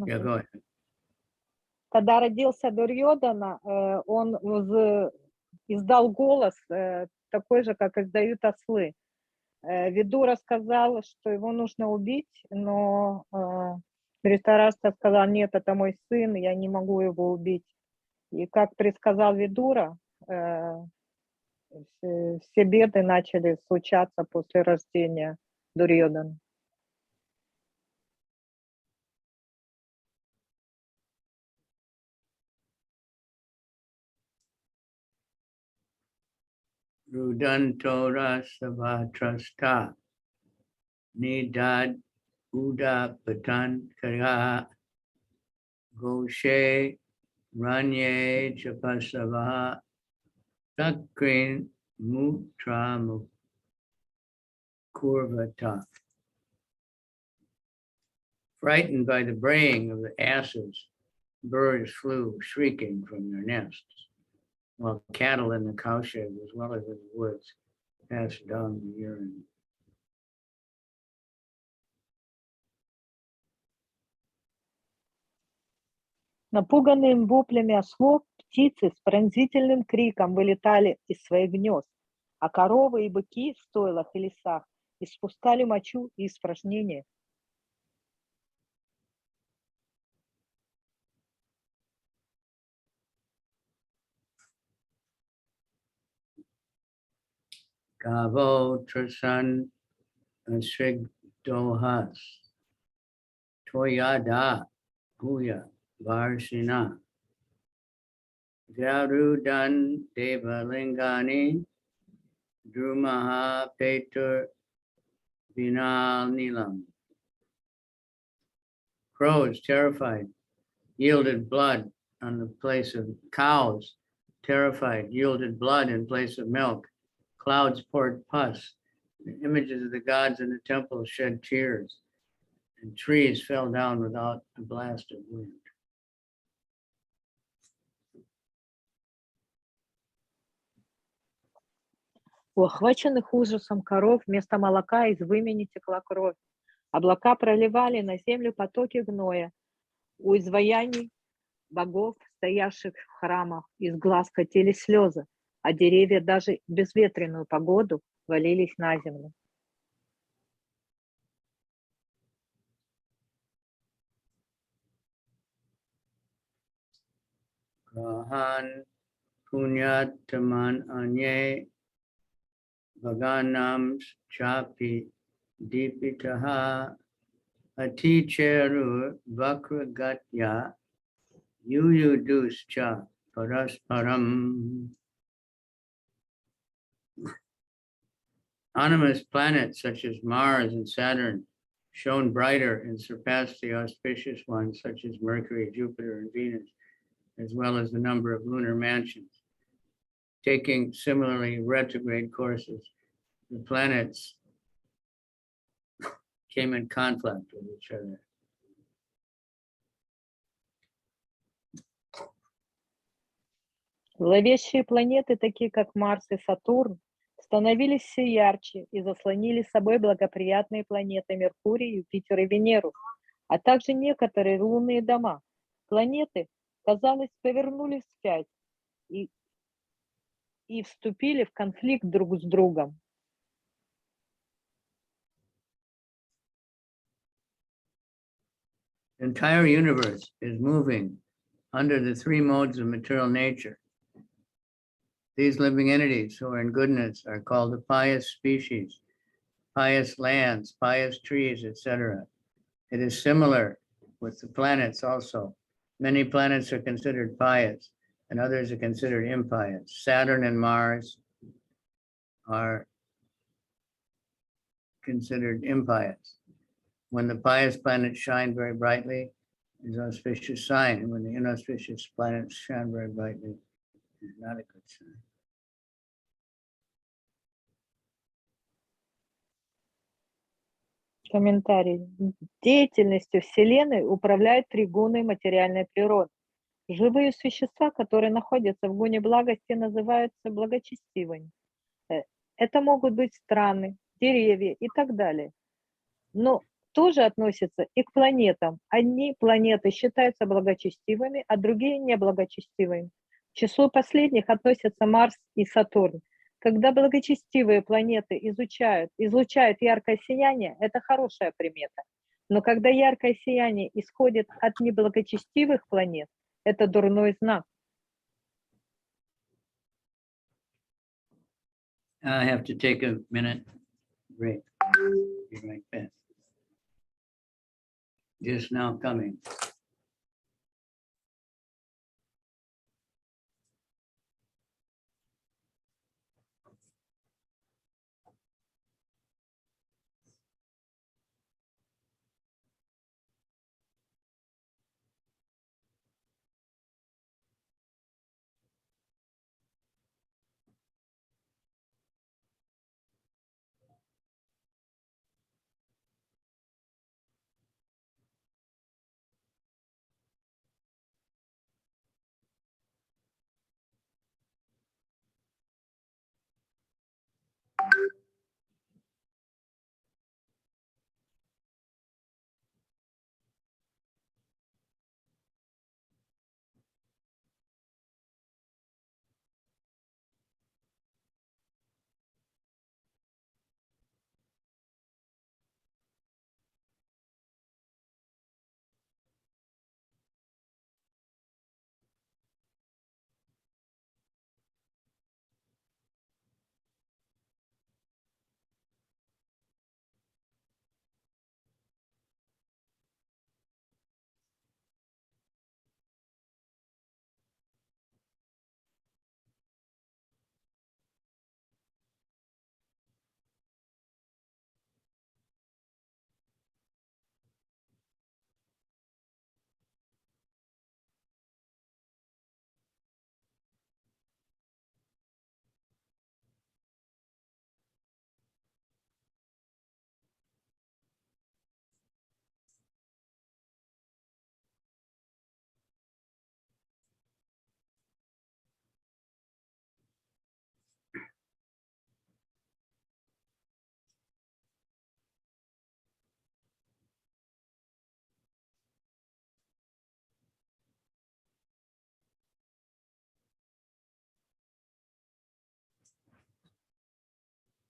Yeah, go ahead.
Когда родился Дурьодана, он издал голос такой же, как издают ослы. Видура сказал, что его нужно убить, но Dhritarashtra сказал, нет, это мой сын, я не могу его убить. И как предсказал Видура, все беды начали случаться после рождения Дурьодана.
Rudanto Rasavatrasta Nidad Uda Patan Kara Goshe Ranye Chapasava Sakrin Mutra Kurvata. Frightened by the braying of the asses, birds flew shrieking from their nests, while cattle in the cowshed as well as in the woods passed down the urine.
Напуганные воплями ослов, Птицы с пронзительным криком вылетали из своих гнезд, а коровы и быки в стойлах и лесах испускали мочу и испражнения.
Gavo trasan asrigdohas toyada huya varsina Garudan devalingani drumaha petur vinal nilam. Crows, terrified, yielded blood on the place of cows, terrified, yielded blood in place of milk. Clouds poured pus. The images of the gods in the temple shed tears, and trees fell down without a blast of wind.
У охваченных ужасом коров вместо молока из вымени текла кровь. Облака проливали на землю потоки гноя. У изваяний богов, стоявших в храмах, из глаз катились слезы, а деревья даже в безветренную погоду валились на землю.
Grahan punyataman anye vaganam chapi dipitaha aticheru vakragatya yuyuduscha parasparam. Anonymous planets such as Mars and Saturn shone brighter and surpassed the auspicious ones such as Mercury, Jupiter, and Venus, as well as the number of lunar mansions. Taking similarly retrograde courses, the planets came in conflict with each other.
Зловещие планеты, такие как Марс и Сатурн, становились все ярче и заслонили собой благоприятные планеты Меркурий, Юпитер и Венеру, а также некоторые лунные дома. Планеты, казалось, повернули вспять и вступили в конфликт друг с другом.
The entire universe is moving under the three modes of material nature. These living entities who are in goodness are called the pious species, pious lands, pious trees, etc. It is similar with the planets also. Many planets are considered pious and others are considered impious. Saturn and Mars are considered impious. When the pious planets shine very brightly, is an auspicious sign, and when the inauspicious planets shine very brightly, is not a good sign.
Комментарий. Деятельностью Вселенной управляют три гуны материальной природы. Живые существа, которые находятся в гуне благости, называются благочестивыми. Это могут быть страны, деревья и так далее. Но тоже относятся и к планетам. Одни планеты считаются благочестивыми, а другие неблагочестивыми. К числу последних относятся Марс и Сатурн. Когда благочестивые планеты излучают яркое сияние, это хорошая примета. Но когда яркое сияние исходит от неблагочестивых планет, это дурной знак.
I have to take a minute break. Be right back. Just now coming.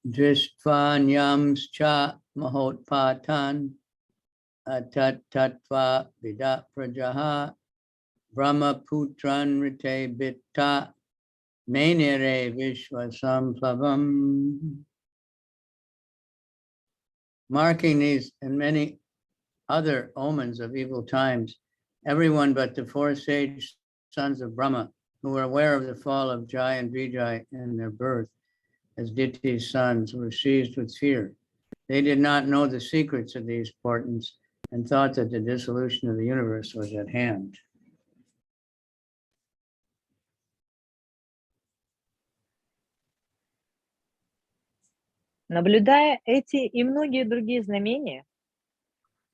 Dristvanyamscha mahotpatan atat tattva vida prajaha brahmaputran rite bitta menire vishvasamplavam. Marking these and many other omens of evil times, everyone but the four sage sons of Brahma, who were aware of the fall of Jaya and Vijaya and their birth as Ditti's sons, were seized with fear. They did not know the secrets of these portents and thought that the dissolution of the universe was at hand.
Наблюдая эти и многие другие знамения,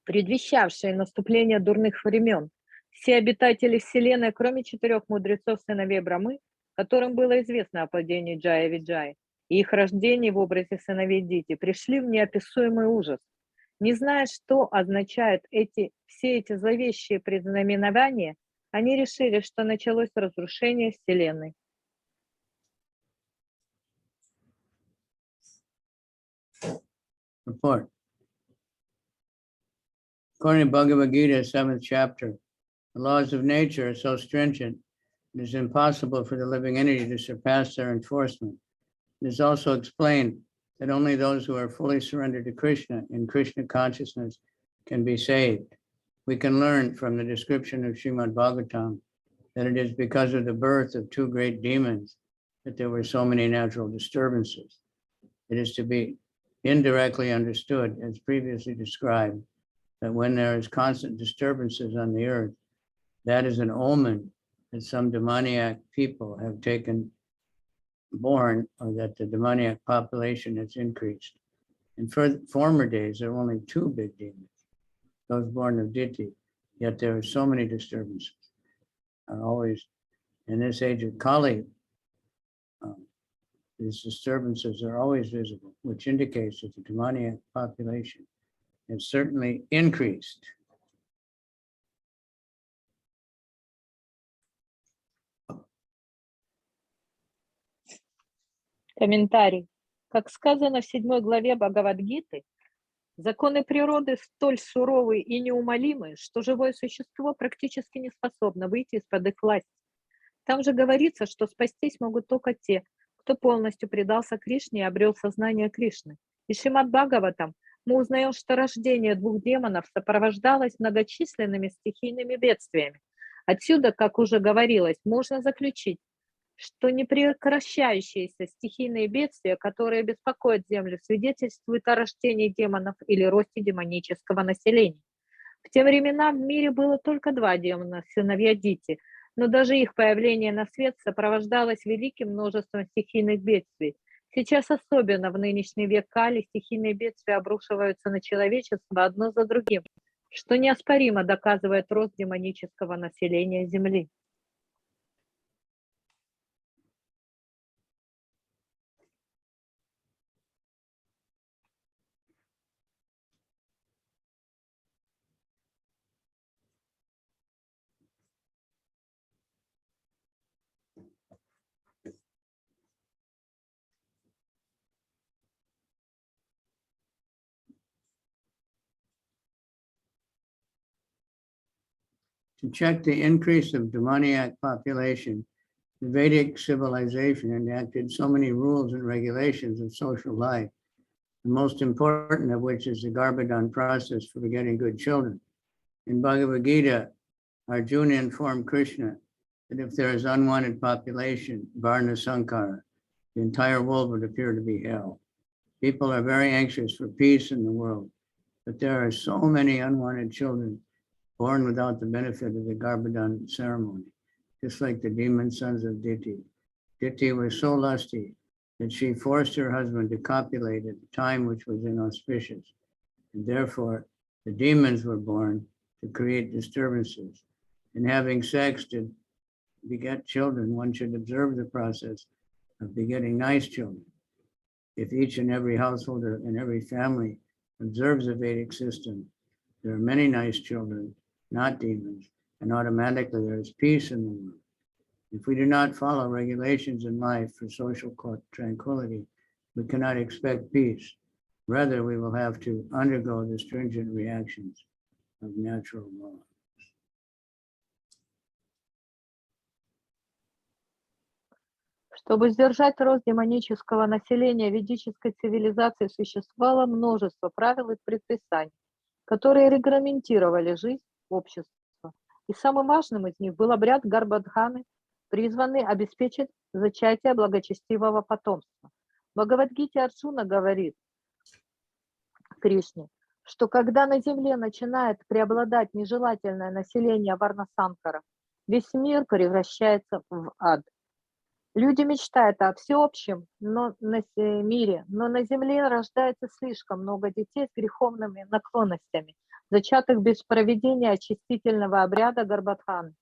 предвещавшие наступление дурных времен, все обитатели Вселенной, кроме 4 мудрецов сыновей Брамы, которым было известно о падении Джая и Виджая и их рождении в образе сыновей Дити, пришли в неописуемый ужас. Не зная, что означают все эти зловещие предзнаменования, они решили, что началось разрушение Вселенной.
Report. According to Bhagavad Gita, 7th chapter, the laws of nature are so stringent, it is impossible for the living entity to surpass their enforcement. It is also explained that only those who are fully surrendered to Krishna in Krishna consciousness can be saved. We can learn from the description of Srimad Bhagavatam that it is because of the birth of 2 great demons that there were so many natural disturbances. It is to be indirectly understood, as previously described, that when there is constant disturbances on the earth, that is an omen that some demoniac people have taken born, or that the demoniac population has increased. In former days, there were only 2 big demons, those born of Diti, yet there are so many disturbances. Are always, in this age of Kali, these disturbances are always visible, which indicates that the demoniac population has certainly increased.
Комментарий. Как сказано в 7 главе Бхагавад-гиты, законы природы столь суровы и неумолимы, что живое существо практически не способно выйти из-под их власти. Там же говорится, что спастись могут только те, кто полностью предался Кришне и обрел сознание Кришны. Из Шримад Бхагаватам мы узнаем, что рождение 2 демонов сопровождалось многочисленными стихийными бедствиями. Отсюда, как уже говорилось, можно заключить, что непрекращающиеся стихийные бедствия, которые беспокоят Землю, свидетельствуют о рождении демонов или росте демонического населения. В те времена в мире было только 2 демона, сыновья Дити, но даже их появление на свет сопровождалось великим множеством стихийных бедствий. Сейчас, особенно в нынешний век Кали, стихийные бедствия обрушиваются на человечество одно за другим, что неоспоримо доказывает рост демонического населения Земли.
To check the increase of demoniac population, the Vedic civilization enacted so many rules and regulations of social life, the most important of which is the Garbhadan process for begetting good children. In Bhagavad Gita, Arjuna informed Krishna that if there is unwanted population, Varna Sankara, the entire world would appear to be hell. People are very anxious for peace in the world, but there are so many unwanted children born without the benefit of the Garbhadan ceremony, just like the demon sons of Diti. Diti was so lusty that she forced her husband to copulate at a time which was inauspicious, and therefore the demons were born to create disturbances. In having sex to beget children, one should observe the process of begetting nice children. If each and every householder and every family observes the Vedic system, there are many nice children, not demons, and automatically there is peace in the world. If we do not follow regulations in life for social tranquility, we cannot expect peace. Rather, we will have to undergo the stringent reactions of natural law.
Чтобы сдержать рост демонического населения ведической цивилизации, существовало множество правил и предписаний, которые регламентировали жизнь общества. И самым важным из них был обряд Гарбадханы, призванный обеспечить зачатие благочестивого потомства. В Бхагавад-гите Арджуна говорит Кришне, что когда на земле начинает преобладать нежелательное население варнасанкара, весь мир превращается в ад. Люди мечтают о всеобщем мире, но на земле рождается слишком много детей с греховными наклонностями, зачатых без проведения очистительного обряда Гарбадханы.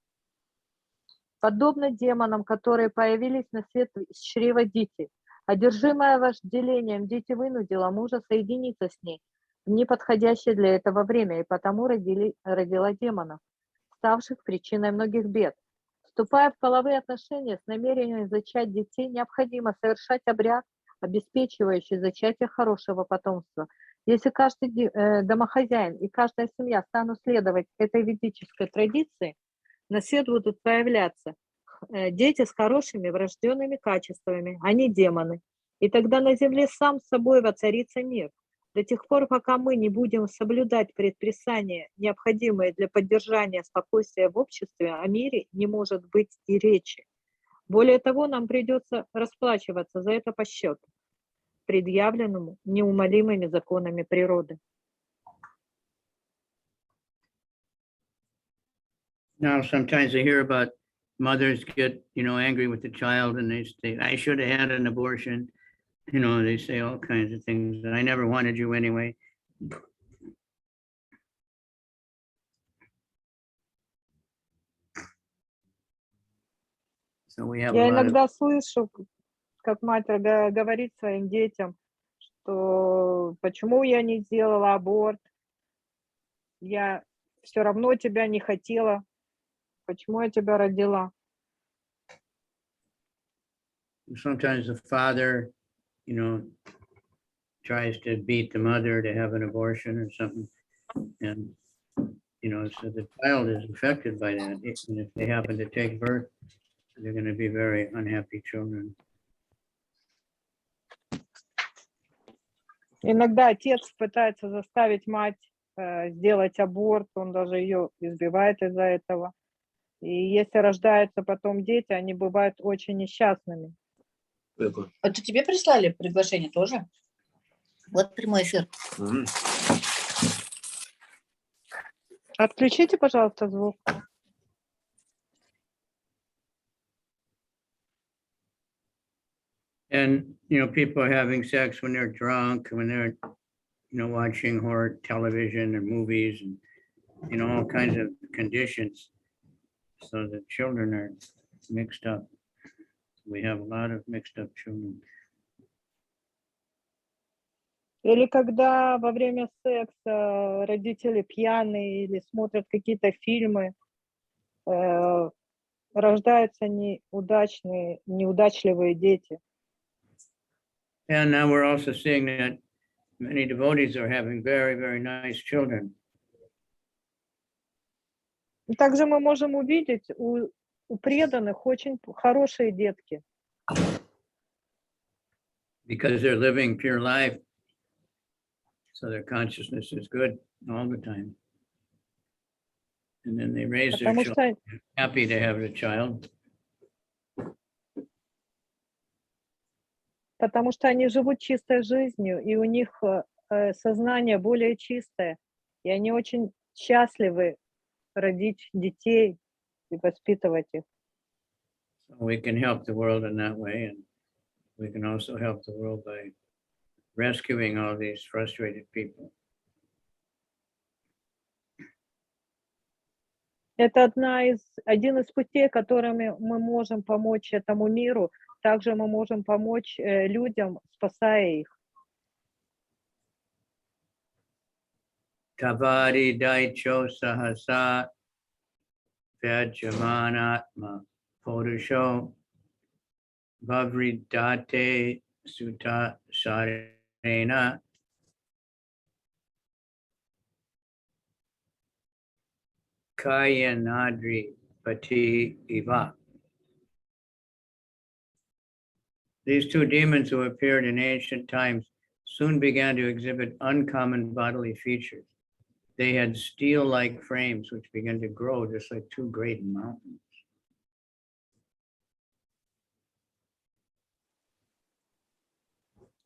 Подобно демонам, которые появились на свет из чрева Дити, одержимая вожделением, Дити вынудила мужа соединиться с ней в неподходящее для этого время, и потому родила демонов, ставших причиной многих бед. Вступая в половые отношения с намерением зачать детей, необходимо совершать обряд, обеспечивающий зачатие хорошего потомства. Если каждый домохозяин и каждая семья станут следовать этой ведической традиции, на свет будут появляться дети с хорошими врожденными качествами, а не демоны. И тогда на земле сам собой воцарится мир. До тех пор, пока мы не будем соблюдать предписания, необходимые для поддержания спокойствия в обществе, о мире не может быть и речи. Более того, нам придется расплачиваться за это по счету, предъявленному неумолимыми законами природы.
Now, sometimes I hear about mothers get, angry with the child and they say, I should have had an abortion. They say all kinds of things, and I never wanted you anyway. So we have
Я иногда слышу, как мать говорит своим детям, что почему я не сделала аборт, я все равно тебя не хотела, почему я тебя родила.
Sometimes the father, tries to beat the mother to have an abortion or something. And, so the child is affected by that. And if they happen to take birth, they're going to be very unhappy children.
Иногда отец пытается заставить мать сделать аборт, он даже ее избивает из-за этого. И если рождаются потом дети, они бывают очень несчастными.
Это тебе прислали приглашение тоже? Вот прямой эфир.
Отключите, пожалуйста, звук.
And, people are having sex when they're drunk, when they're, watching horror television or movies and, all kinds of conditions. So the children are mixed up. We have a lot of mixed up children.
Или когда во время секса родители пьяные или смотрят какие-то фильмы, рождаются неудачливые дети.
And now we're also seeing that many devotees are having very, very nice children.
И также мы можем увидеть у преданных очень хорошие детки.
Because they're living pure life. So their consciousness is good all the time. And then they raise their children, happy to have a child.
Потому что они живут чистой жизнью, и у них сознание более чистое, и они очень счастливы родить детей и воспитывать их.
So we can help the world in that way, and we can also help the world by rescuing all these frustrated people.
Это один из путей, которыми мы можем помочь этому миру. Также мы можем помочь людям, спасая их.
Kavari daicho sahasa vyajamanatma purusho bhavridate Sutta Sarena Kayanadri Pati Iva. These two demons who appeared in ancient times soon began to exhibit uncommon bodily features. They had steel-like frames which began to grow just like two great mountains.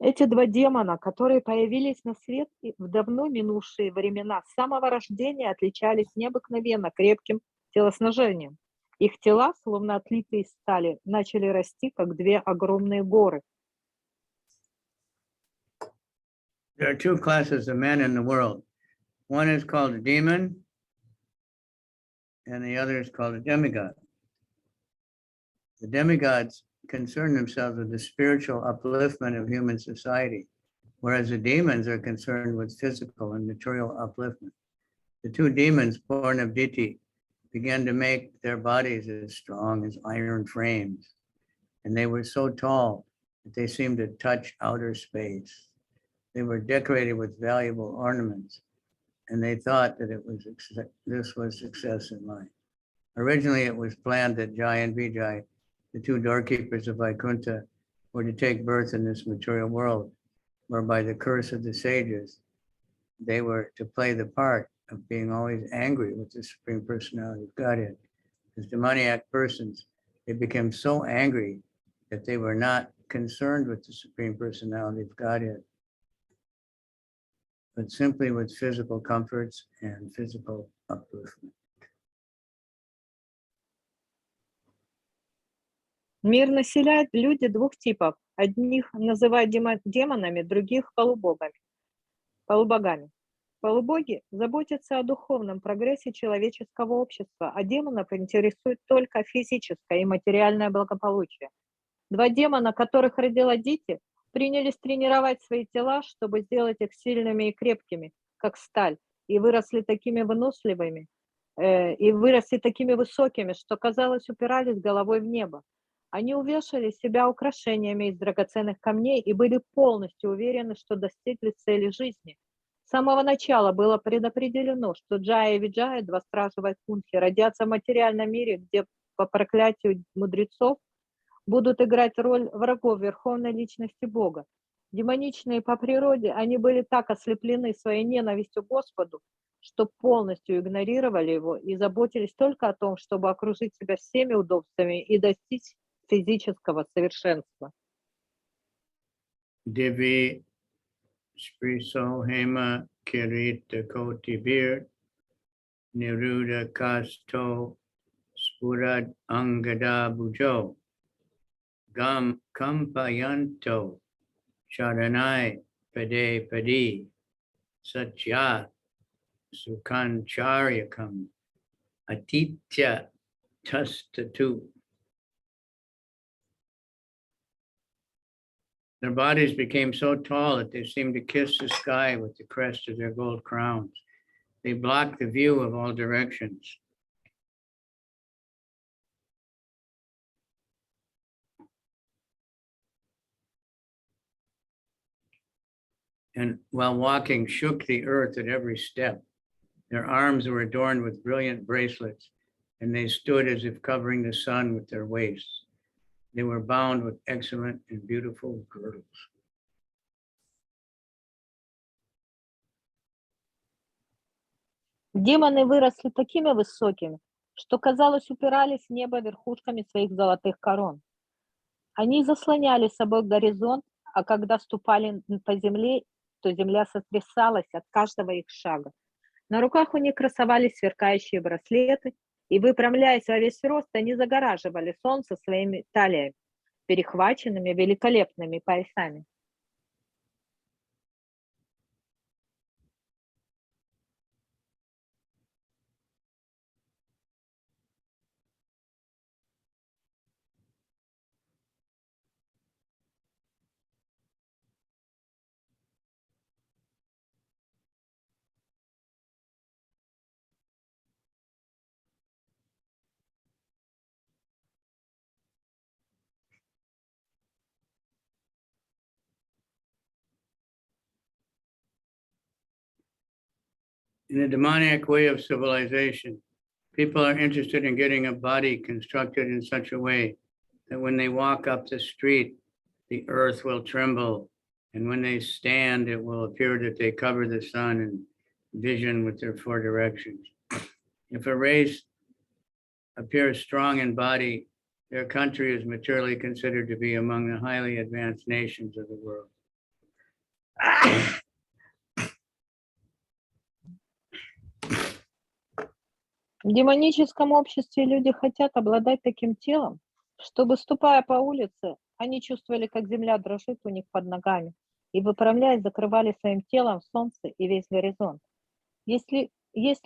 Эти два демона, которые появились на свет в давно минувшие времена, с самого рождения отличались необыкновенно крепким телосложением. Их тела, словно отлитые из стали, начали расти, как две огромные горы.
There are two classes of men in the world. One is called a demon, and the other is called a demigod. The demigods concern themselves with the spiritual upliftment of human society, whereas the demons are concerned with physical and material upliftment. The two demons, born of Diti, began to make their bodies as strong as iron frames, and they were so tall that they seemed to touch outer space. They were decorated with valuable ornaments, and they thought that this was success in life. Originally, it was planned that Jaya and Vijaya, the two doorkeepers of Vaikuṇṭha, were to take birth in this material world, where by the curse of the sages, they were to play the part of being always angry with the Supreme Personality of Godhead. As demoniac persons, they became so angry that they were not concerned with the Supreme Personality of Godhead, but simply with physical comforts and physical upliftment.
Мир населяют люди двух типов. Одних называют демонами, других полубогами. Полубоги заботятся о духовном прогрессе человеческого общества, а демонов интересует только физическое и материальное благополучие. Два демона, которых родила Дити, принялись тренировать свои тела, чтобы сделать их сильными и крепкими, как сталь, и выросли такими выносливыми, и выросли такими высокими, что, казалось, упирались головой в небо. Они увешали себя украшениями из драгоценных камней и были полностью уверены, что достигли цели жизни. С самого начала было предопределено, что Джая и Виджая, два стража Вайкунтхи, родятся в материальном мире, где по проклятию мудрецов будут играть роль врагов верховной личности Бога. Демоничные по природе, они были так ослеплены своей ненавистью к Господу, что полностью игнорировали его и заботились только о том, чтобы окружить себя всеми удобствами и достичь физического совершенства.
Divi Spriso Hema Kirita Kotibir Niruda Kasto Spurad Angada Bujo Gam Kampayanto Charanai Pade Padi Satya Sukhancharyakam Atitya Tastatu. Their bodies became so tall that they seemed to kiss the sky with the crest of their gold crowns. They blocked the view of all directions. And while walking, shook the earth at every step. Their arms were adorned with brilliant bracelets, and they stood as if covering the sun with their waists. They were bound with excellent and beautiful girdles.
Демоны выросли такими высокими, что, казалось, упирались в небо верхушками своих золотых корон. Они заслоняли собой горизонт, а когда ступали по земле, то земля сотрясалась от каждого их шага. На руках у них красовались сверкающие браслеты, и, выпрямляясь во весь рост, они загораживали солнце своими талиями, перехваченными великолепными поясами.
In the demoniac way of civilization, people are interested in getting a body constructed in such a way that when they walk up the street, the earth will tremble, and when they stand, it will appear that they cover the sun and vision with their four directions. If a race appears strong in body, their country is materially considered to be among the highly advanced nations of the world.
В демоническом обществе люди хотят обладать таким телом, чтобы, ступая по улице, они чувствовали, как земля дрожит у них под ногами, и, выпрямляясь, закрывали своим телом солнце и весь горизонт. Если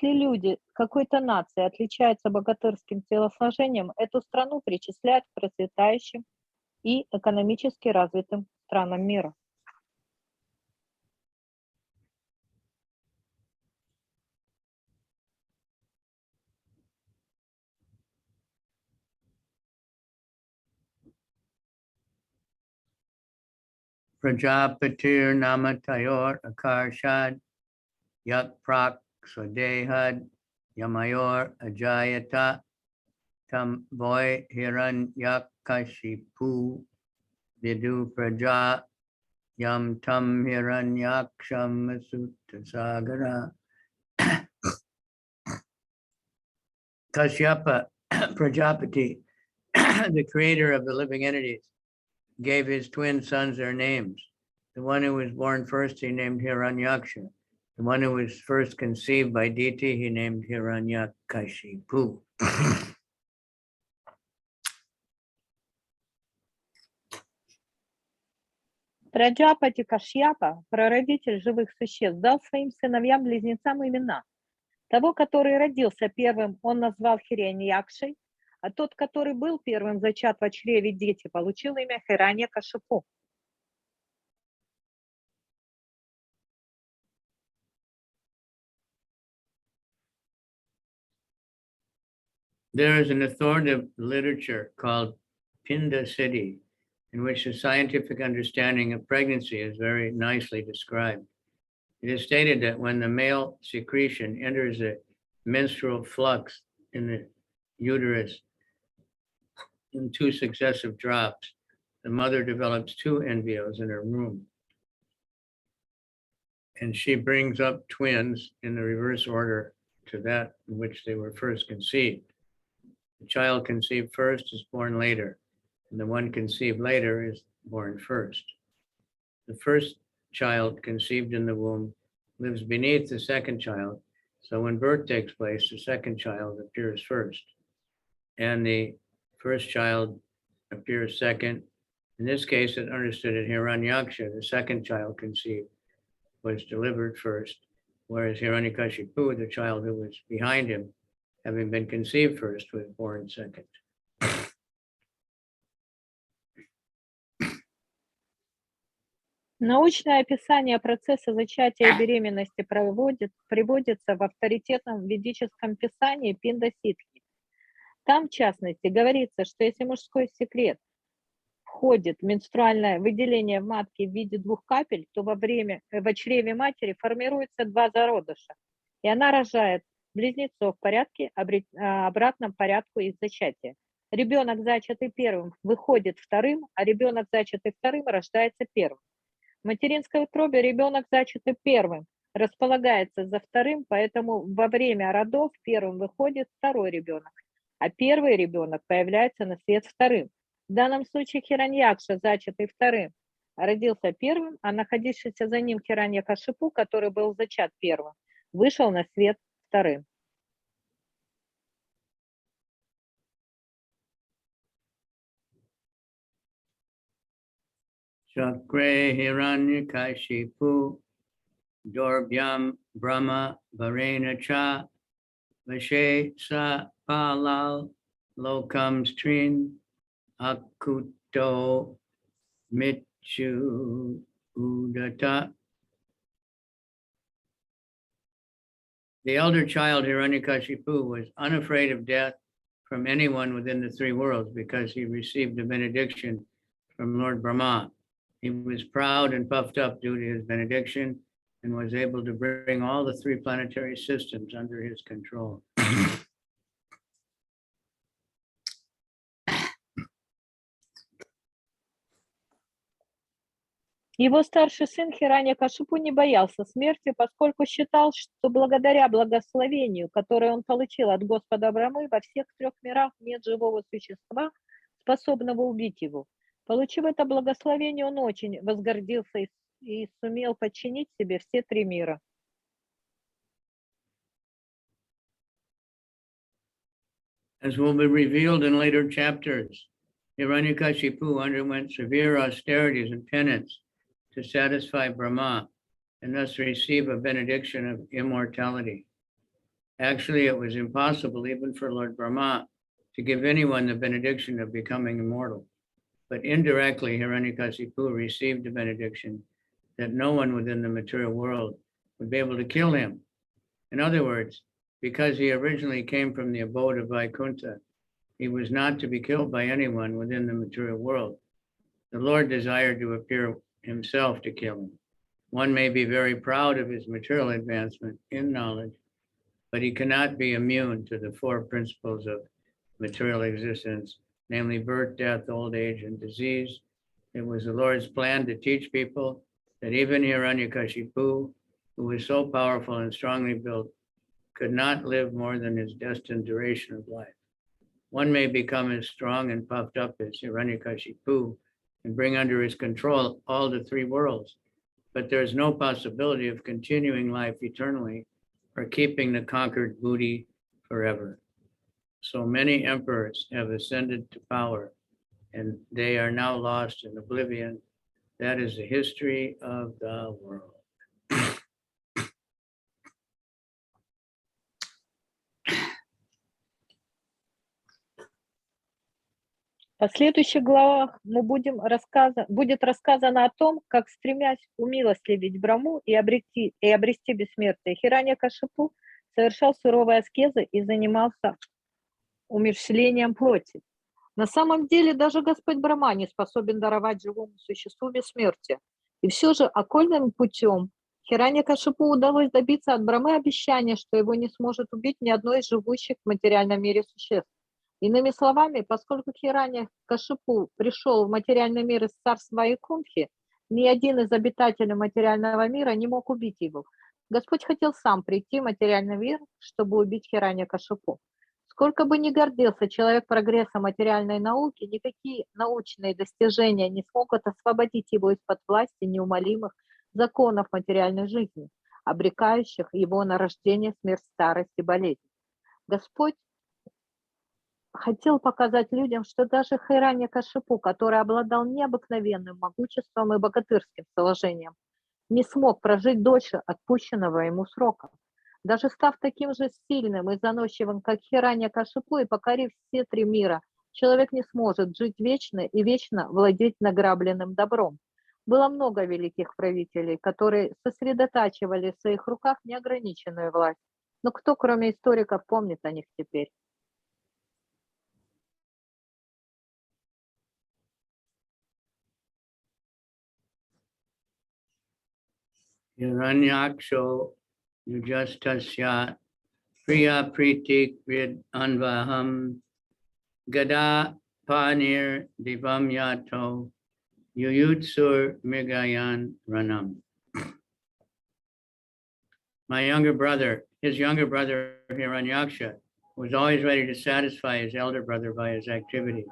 люди какой-то нации отличаются богатырским телосложением, эту страну причисляют к процветающим и экономически развитым странам мира.
Prajapatir namatayor akarshad yak prak swadehad yamayor ajayata tam boy hiranyakashipu vidu praja yam tam hiranyaksham sutasagara. Kashyapa, Prajapati, the creator of the living entities, gave his twin sons their names. The one who was born first, he named Hiranyaksha. The one who was first conceived by Diti, he named Hiranyakashipu.
Праджапати Кашьяпа, прародитель живых существ, дал своим сыновьям-близнецам имена. Того, который родился первым, он назвал Хираньякшей, а тот, который был первым зачат в чреве Дети, получил имя Хираньякашипу.
There is an authoritative literature called Pinda Siddhi, in which the scientific understanding of pregnancy is very nicely described. It is stated that when the male secretion enters a menstrual flux in the uterus in two successive drops, the mother develops two embryos in her womb. And she brings up twins in the reverse order to that in which they were first conceived. The child conceived first is born later, and the one conceived later is born first. The first child conceived in the womb lives beneath the second child, so when birth takes place, the second child appears first, and the first child appears second. In this case, it understood at Hiranyaksha, the second child conceived was delivered first, whereas Hiranyakashipu, the child who was behind him, having been conceived first, was born second.
Научное описание процесса зачатия и беременности приводится в авторитетном ведическом писании Пинда Ситхи. Там, в частности, говорится, что если мужской секрет входит в менструальное выделение в матке в виде двух капель, то в чреве матери формируется два зародыша, и она рожает близнецов в порядке, обратном порядку их зачатия. Ребенок, зачатый первым, выходит вторым, а ребенок, зачатый вторым, рождается первым. В материнской утробе ребенок, зачатый первым, располагается за вторым, поэтому во время родов первым выходит второй ребенок, а первый ребенок появляется на свет вторым. В данном случае Хираньякша, зачатый вторым, родился первым, а находившийся за ним Хираньякашипу, который был зачат первым, вышел на свет вторым.
Chakre Hiranyakashipu Dorbhyam Brahma Varena Cha Vashe Sa Palal Lokam Strin Akuto Michu Udata. The elder child Hiranyakashipu was unafraid of death from anyone within the three worlds because he received a benediction from Lord Brahma. He was proud and puffed up due to his benediction, and was able to bring all the three planetary systems under his control.
Его старший сын Хираньякашипу не боялся смерти, поскольку считал, что благодаря благословению, которое он получил от Господа Брамы, во всех трех мирах нет живого существа, способного убить его. Получив это благословение, он очень возгордился и сумел подчинить себе все три мира.
As will be revealed in later chapters, Hiranyakashipu underwent severe austerities and penance to satisfy Brahma and thus receive a benediction of immortality. Actually, it was impossible even for Lord Brahma to give anyone the benediction of becoming immortal. But indirectly, Hiranyakashipu received the benediction that no one within the material world would be able to kill him. In other words, because he originally came from the abode of Vaikuntha, he was not to be killed by anyone within the material world. The Lord desired to appear himself to kill him. One may be very proud of his material advancement in knowledge, but he cannot be immune to the four principles of material existence, namely birth, death, old age, and disease. It was the Lord's plan to teach people that even Hiranyakashipu, who was so powerful and strongly built, could not live more than his destined duration of life. One may become as strong and puffed up as Hiranyakashipu and bring under his control all the three worlds, but there is no possibility of continuing life eternally or keeping the conquered booty forever. So many emperors have ascended to power, and they are now lost in oblivion. That is the history of the world.
В последующих главах будет рассказано о том, как, стремясь умилостливить Браму и обрести бессмертие, Хираньякашипу совершал суровые аскезы и занимался умерщвлением плоти. На самом деле даже Господь Брахма не способен даровать живому существу бессмертие. И все же окольным путем Хираньякашипу удалось добиться от Брамы обещания, что его не сможет убить ни одно из живущих в материальном мире существ. Иными словами, поскольку Хираньякашипу пришел в материальный мир из царства Вайкунтхи, ни один из обитателей материального мира не мог убить его. Господь хотел сам прийти в материальный мир, чтобы убить Хираньякашипу. Сколько бы ни гордился человек прогрессом материальной науки, никакие научные достижения не смогут освободить его из-под власти неумолимых законов материальной жизни, обрекающих его на рождение, смерть, старость и болезнь. Господь хотел показать людям, что даже Хираньякашипу, который обладал необыкновенным могуществом и богатырским сложением, не смог прожить дольше отпущенного ему срока. Даже став таким же сильным и заносчивым, как Хираньякашипу, и покорив все три мира, человек не сможет жить вечно и вечно владеть награбленным добром. Было много великих правителей, которые сосредотачивали в своих руках неограниченную власть. Но кто, кроме историков, помнит о них теперь?
Hiranyaksho yujastasya priya pritik vid anvaham gada panir divam yato yuyutsur migayan ranam. His younger brother Hiranyaksha was always ready to satisfy his elder brother by his activity.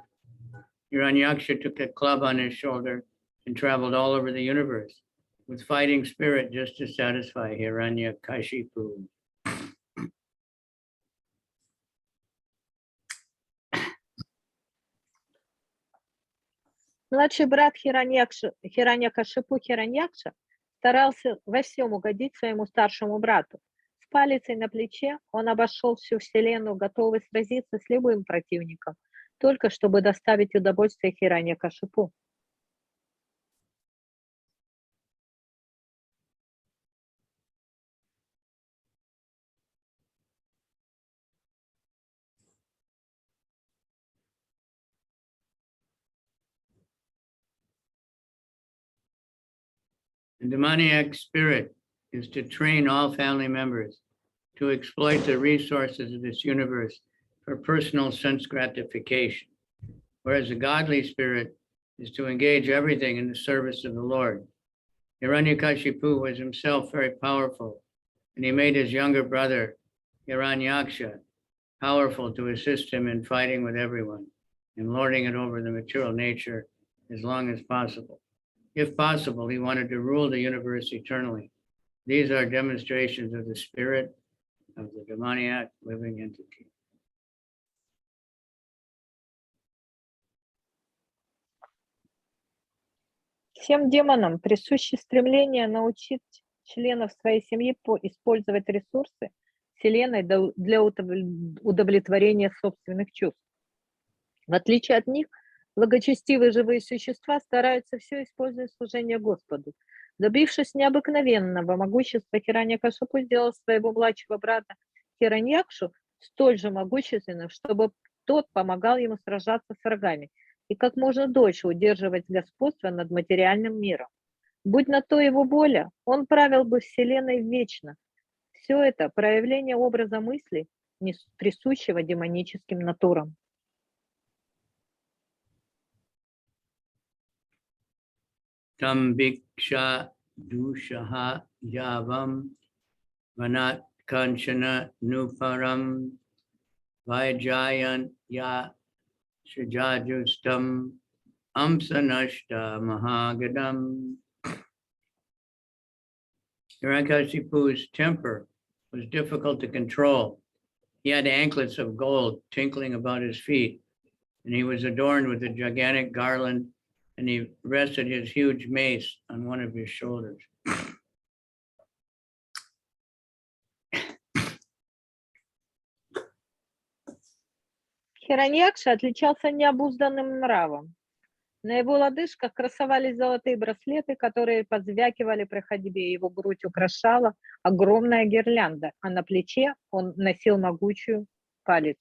Hiranyaksha took a club on his shoulder and traveled all over the universe with fighting spirit just to satisfy Hiranyakashipu.
Младший брат Хираньякашипу Хираньякша старался во всем угодить своему старшему брату. С палицей на плече он обошел всю вселенную, готовый сразиться с любым противником, только чтобы доставить удовольствие Хираньякашипу.
The demoniac spirit is to train all family members to exploit the resources of this universe for personal sense gratification, whereas a godly spirit is to engage everything in the service of the Lord. Hiranyakashipu was himself very powerful, and he made his younger brother, Hiranyakša, powerful to assist him in fighting with everyone and lording it over the material nature as long as possible. If possible, he wanted to rule the universe eternally. These are demonstrations of the spirit of the demoniac living entity.
Всем демонам присуще стремление научить членов своей семьи использовать ресурсы Вселенной для удовлетворения собственных чувств. В отличие от них, благочестивые живые существа стараются все использовать в служение Господу. Добившись необыкновенного могущества, Хираньякашипу сделал своего младшего брата Хираньякшу столь же могущественным, чтобы тот помогал ему сражаться с врагами и как можно дольше удерживать господство над материальным миром. Будь на то его воля, он правил бы Вселенной вечно. Все это проявление образа мысли, присущего демоническим натурам.
Tam Bhiksha Dushaha Yavam Vanat Kanchana Nuparam Vijayan Ya Shrijajustam Amsanashta Mahagadam. Hiranyakashipu's temper was difficult to control. He had anklets of gold tinkling about his feet, and he was adorned with a gigantic garland, and he rested his huge mace on one of his shoulders.
Хираньякша отличался необузданным нравом. На его лодыжках красовались золотые браслеты, которые позвякивали при ходьбе. Его грудь украшала огромная гирлянда, а на плече он носил могучую палицу.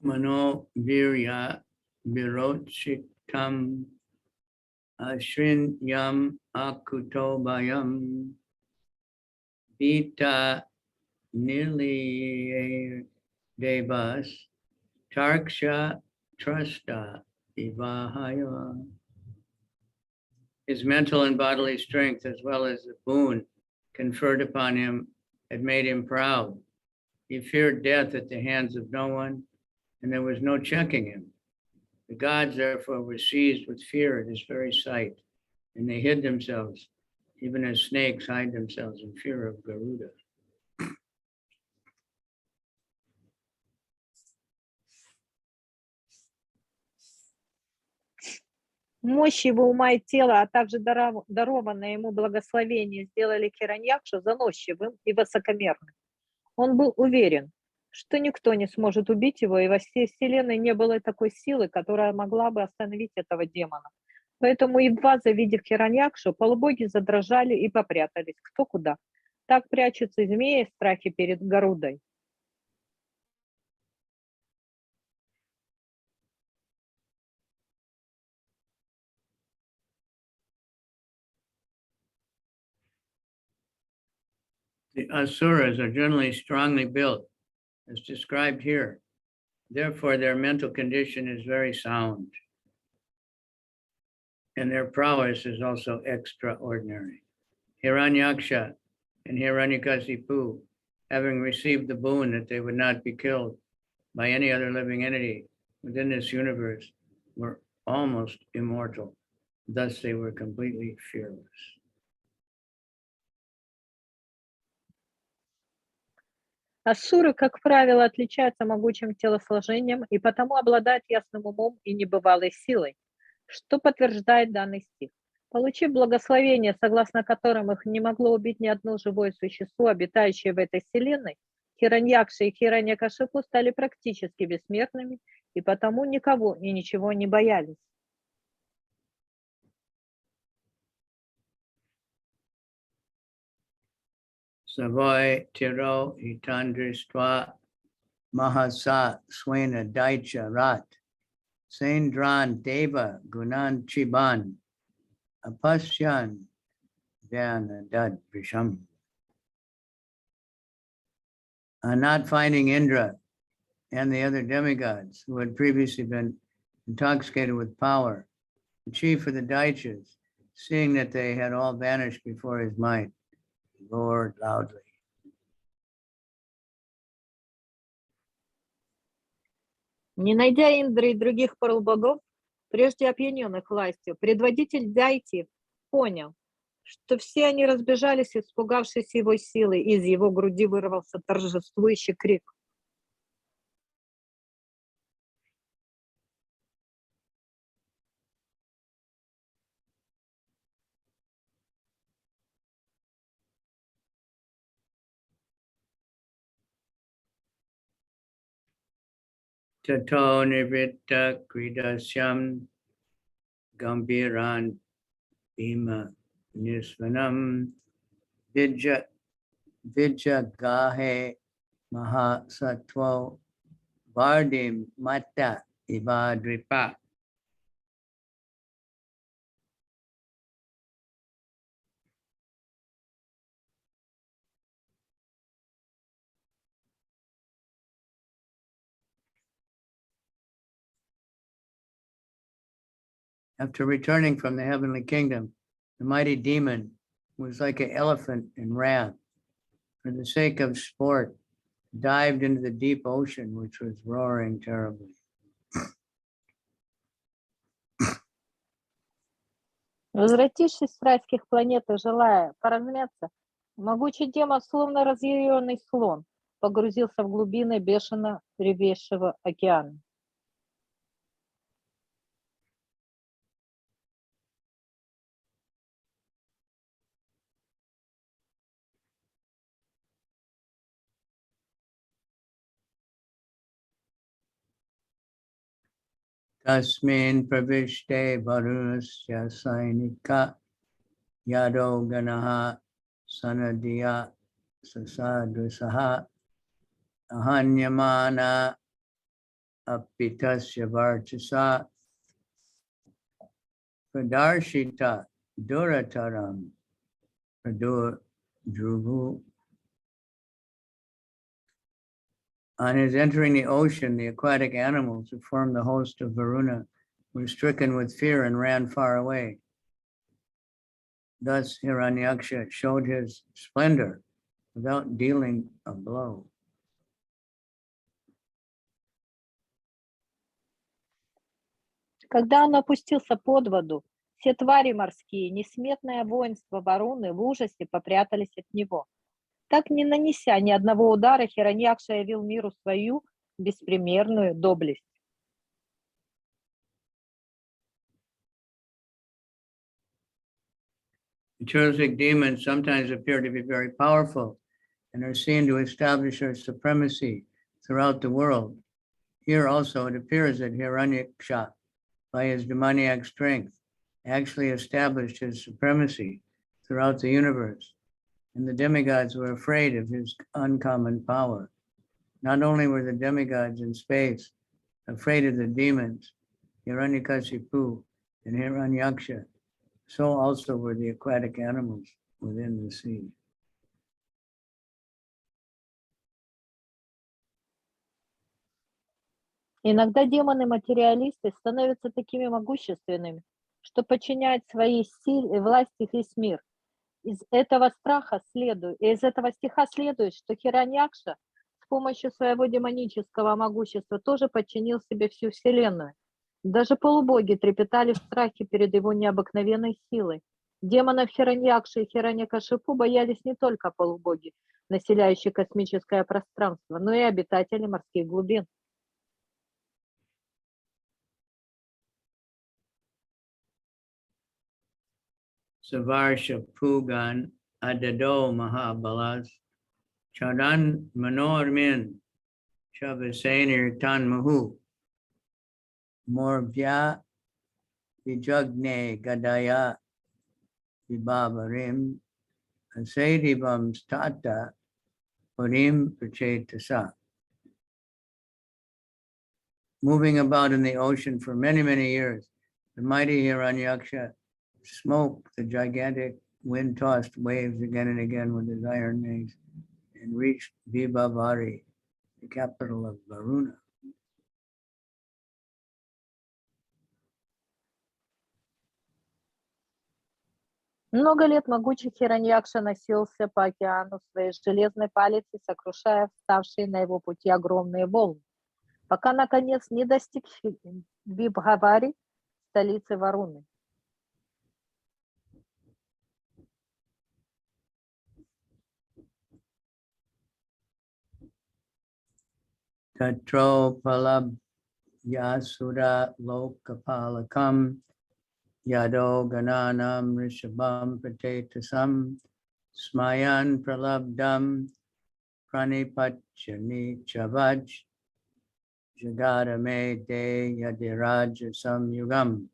Mano virya virochikam ashrinyam akutobayam vita niliye devas tarksha trasta ivahaya. His mental and bodily strength, as well as the boon conferred upon him, had made him proud. He feared death at the hands of no one, and there was no checking him. The gods, therefore, were seized with fear at his very sight, and they hid themselves, even as snakes hide themselves in fear of Garuda.
Мощь его ума и тела, а также дарованное ему благословение сделали Хираньякшу заносчивым и высокомерным. Он был уверен, что никто не сможет убить его, и во всей вселенной не было такой силы, которая могла бы остановить этого демона. Поэтому, едва завидев Хираньякшу, полубоги задрожали и попрятались кто куда. Так прячутся змеи в страхе перед Гарудой.
The asuras are generally strongly built, as described here. Therefore, their mental condition is very sound, and their prowess is also extraordinary. Hiranyaksha and Hiranyakashipu, having received the boon that they would not be killed by any other living entity within this universe, were almost immortal. Thus, they were completely fearless.
Асуры, как правило, отличаются могучим телосложением и потому обладают ясным умом и небывалой силой, что подтверждает данный стих. Получив благословение, согласно которым их не могло убить ни одно живое существо, обитающее в этой вселенной, Хираньякша и Хираньякашипу стали практически бессмертными и потому никого и ничего не боялись.
Savoy tiro itandristva mahasa swena daicha rat sendran deva gunan chiban apasyan dad visham. Not finding Indra and the other demigods who had previously been intoxicated with power, the chief of the Daityas, seeing that they had all vanished before his might, roared loudly.
Не найдя Индры и других полубогов, прежде опьяненных властью, предводитель Дайти понял, что все они разбежались, испугавшись его силы, и из его груди вырвался торжествующий крик.
Tato nivritta kridasyam gambiran bhima nisvanam vidya gahe mahasatvo vardim matta ivadripa. After returning from the heavenly kingdom, the mighty demon was like an elephant in wrath. For the sake of sport, dived into the deep ocean, which was roaring terribly.
Возвратившись с райских планет и желая поразмяться, могучий демон, словно разъяренный слон, погрузился в глубины бешено ревевшего океана.
Tasmin pravishte varusya sainika yado ganaha sanadya sasadrusaha ahanyamana apitasya varchasa pradarshita durataram pradur dhruvu. On his entering the ocean, the aquatic animals who formed the host of Varuna were stricken with fear and ran far away. Thus Hiranyaksha showed his splendor without dealing a blow.
Когда он опустился под воду, все твари морские, несметное воинство Варуны в ужасе попрятались от него. Так, не нанеся ни одного удара, Хираньякша явил миру свою беспримерную доблесть.
Materialistic demons sometimes appear to be very powerful and are seen to establish their supremacy throughout the world. Here also it appears that Hiranyaksha, by his demoniac strength, actually established his supremacy throughout the universe. And the demigods were afraid of his uncommon power. Not only were the demigods in space afraid of the demons, Hiranyakashipu and Hiranyaksha, so also were the aquatic animals within the sea.
Иногда демоны-материалисты становятся такими могущественными, что подчиняют своей силе и власти весь мир. Из этого стиха следует, что Хираньякша с помощью своего демонического могущества тоже подчинил себе всю вселенную. Даже полубоги трепетали в страхе перед его необыкновенной силой. Демонов Хираньякши и Хираньякашипу боялись не только полубоги, населяющие космическое пространство, но и обитатели морских глубин.
Savarsha Pugan Adado Mahabalas Chadan Manormin Chavasenir Tan Mahu Morbya Vijagne Gadaya Vibhavarim Asedibam Stata Purim Prachetasa. Moving about in the ocean for many, many years, the mighty Hiranyaksha smoked the gigantic wind-tossed waves again and again with his iron mace and reached Vibhavari, the capital of Varuna.
Много лет могучий Хираньякша носился по океану своей железной палицей, сокрушая вставшие на его пути огромные волны, пока, наконец, не достиг Вибхавари, столицы Варуны.
Tatro Palab Yasura Lokapalakam Yado Gananam Rishabam Pratetasam Smayan Pralabdam Pranipachani Chavaj Jagadame De Yadiraja Samyugam.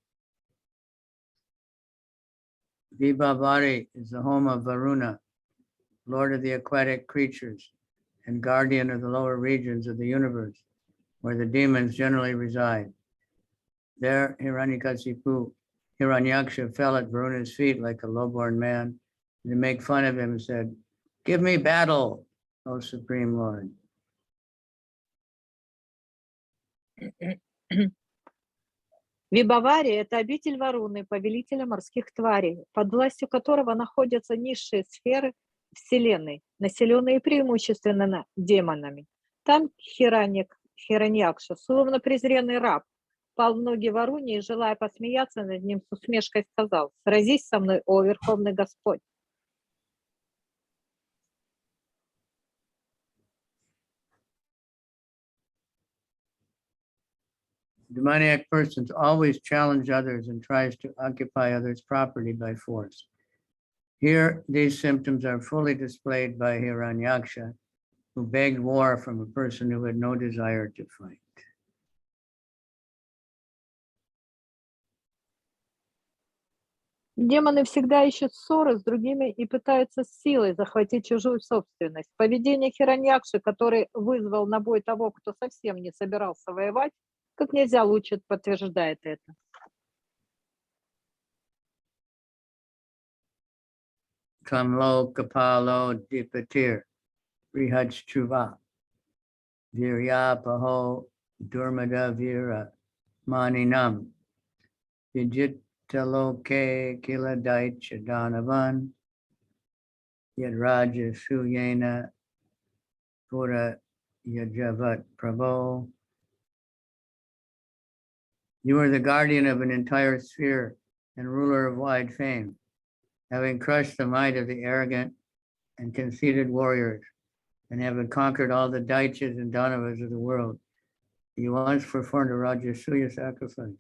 Vibhavari is the home of Varuna, lord of the aquatic creatures and guardian of the lower regions of the universe, where the demons generally reside. There, Hiranyaksha fell at Varuna's feet like a low-born man, and to make fun of him and said, "Give me battle, O Supreme Lord."
Вибхавари — это обитель Варуны, повелителя морских тварей, под властью которого находятся низшие сферы вселенной, населенные преимущественно демонами. Там Хираньякша, словно презренный раб, пал в ноги Варуне и, желая посмеяться над ним, с усмешкой сказал: «Сразись со мной, о Верховный Господь!»
Demoniac persons always challenge others and tries to occupy others' property by force. Here, these symptoms are fully displayed by Hiranyaksha, who begged war from a person who had no desire to fight.
Демоны всегда ищут ссоры с другими и пытаются с силой захватить чужую собственность. Поведение Хираньякши, который вызвал на бой того, кто совсем не собирался воевать, как нельзя лучше подтверждает это.
Kamlo Kapalo Dipatir Rihaj Chuva Virya Paho Durmada Vira Maninam Vijitaloke Kiladait Chadanavan Yadraja Suyena Pura Yajavat Prabho. You are the guardian of an entire sphere and ruler of wide fame, having crushed the might of the arrogant and conceited warriors, and having conquered all the Daityas and Danavas of the world. You once performed a Rajasuya sacrifice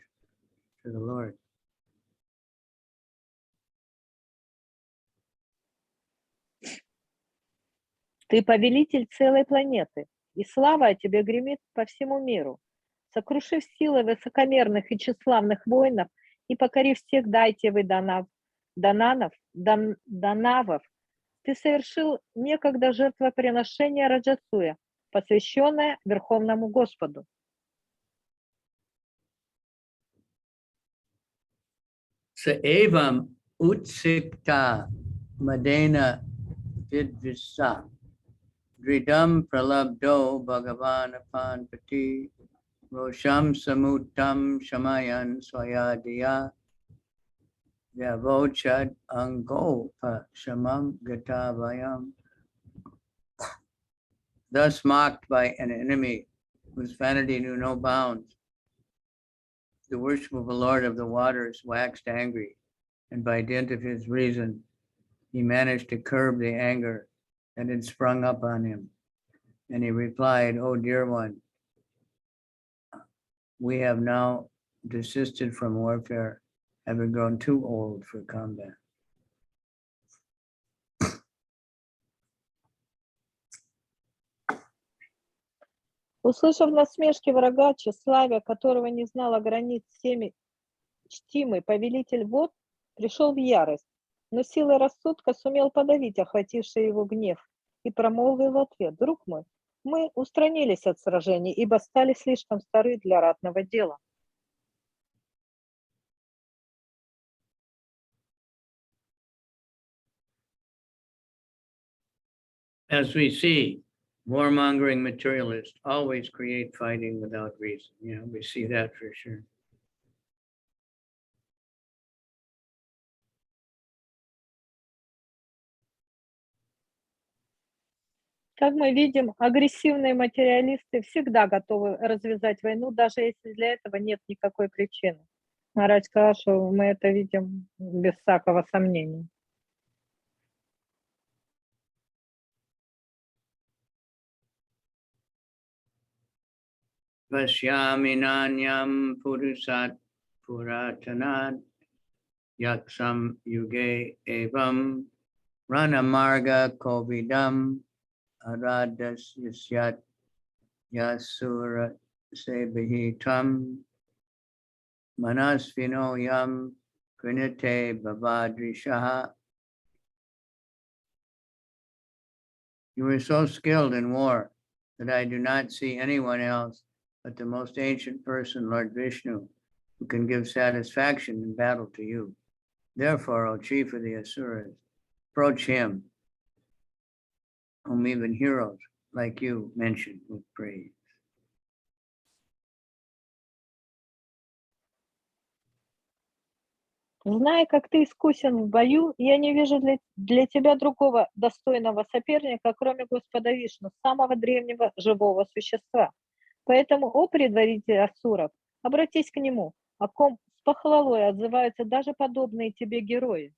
to the Lord.
Ты повелитель целой планеты, и слава о тебе гремит по всему миру. Сокрушив силы высокомерных и тщеславных воинов и покорив всех дайтев и данавов, ты совершил некогда жертвоприношение Раджасуя, посвященное Верховному Господу.
Saevam utsikta madena vidvisa dridam pralabdo bhagavan apanpati rosham samutam shamayan swayadiya Yavochad Angopa Shamam Gatavayam. Thus mocked by an enemy whose vanity knew no bounds, the worshipful Lord of the waters waxed angry, and by dint of his reason, he managed to curb the anger that had sprung up on him. And he replied, "O dear one, we have now desisted from warfare, having grown too old for combat."
Услышав насмешки врага, тщеславия, которого не знал границ всеми чтимый повелитель вод, пришел в ярость, но силой рассудка сумел подавить охвативший его гнев и промолвил в ответ: «Друг мой, мы устранились от сражений, ибо стали слишком стары для ратного дела».
As we see, warmongering materialists always create fighting without reason. You know, we see that for sure.
Как мы видим, агрессивные материалисты всегда готовы развязать войну, даже если для этого нет никакой причины. Марадж сказал, что мы это видим без всякого сомнения.
Vashyami nanyam purusat puratanad yaksam yuge evam ranamarga kovidam aradas yasyat yasura sebihitam manasvino yam krinate bhavadrishaha. You are so skilled in war that I do not see anyone else but the most ancient person, Lord Vishnu, who can give satisfaction in battle to you. Therefore, O chief of the Asuras, approach him, whom even heroes like you mention with praise.
Зная, как ты искусен в бою, я не вижу для тебя другого достойного соперника, кроме Господа Вишну, самого древнего живого существа. Поэтому, о предводитель асуров, обратись к нему, о ком с похвалой отзываются даже подобные тебе герои.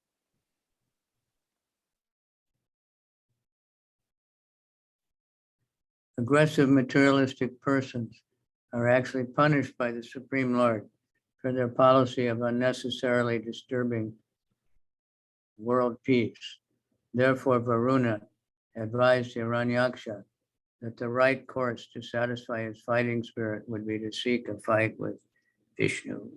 Aggressive materialistic persons are actually punished by the Supreme Lord for their policy of unnecessarily disturbing world peace. Therefore, Varuna advised Hhiranyaksha that the right course to satisfy his fighting spirit would be to seek a fight with Vishnu.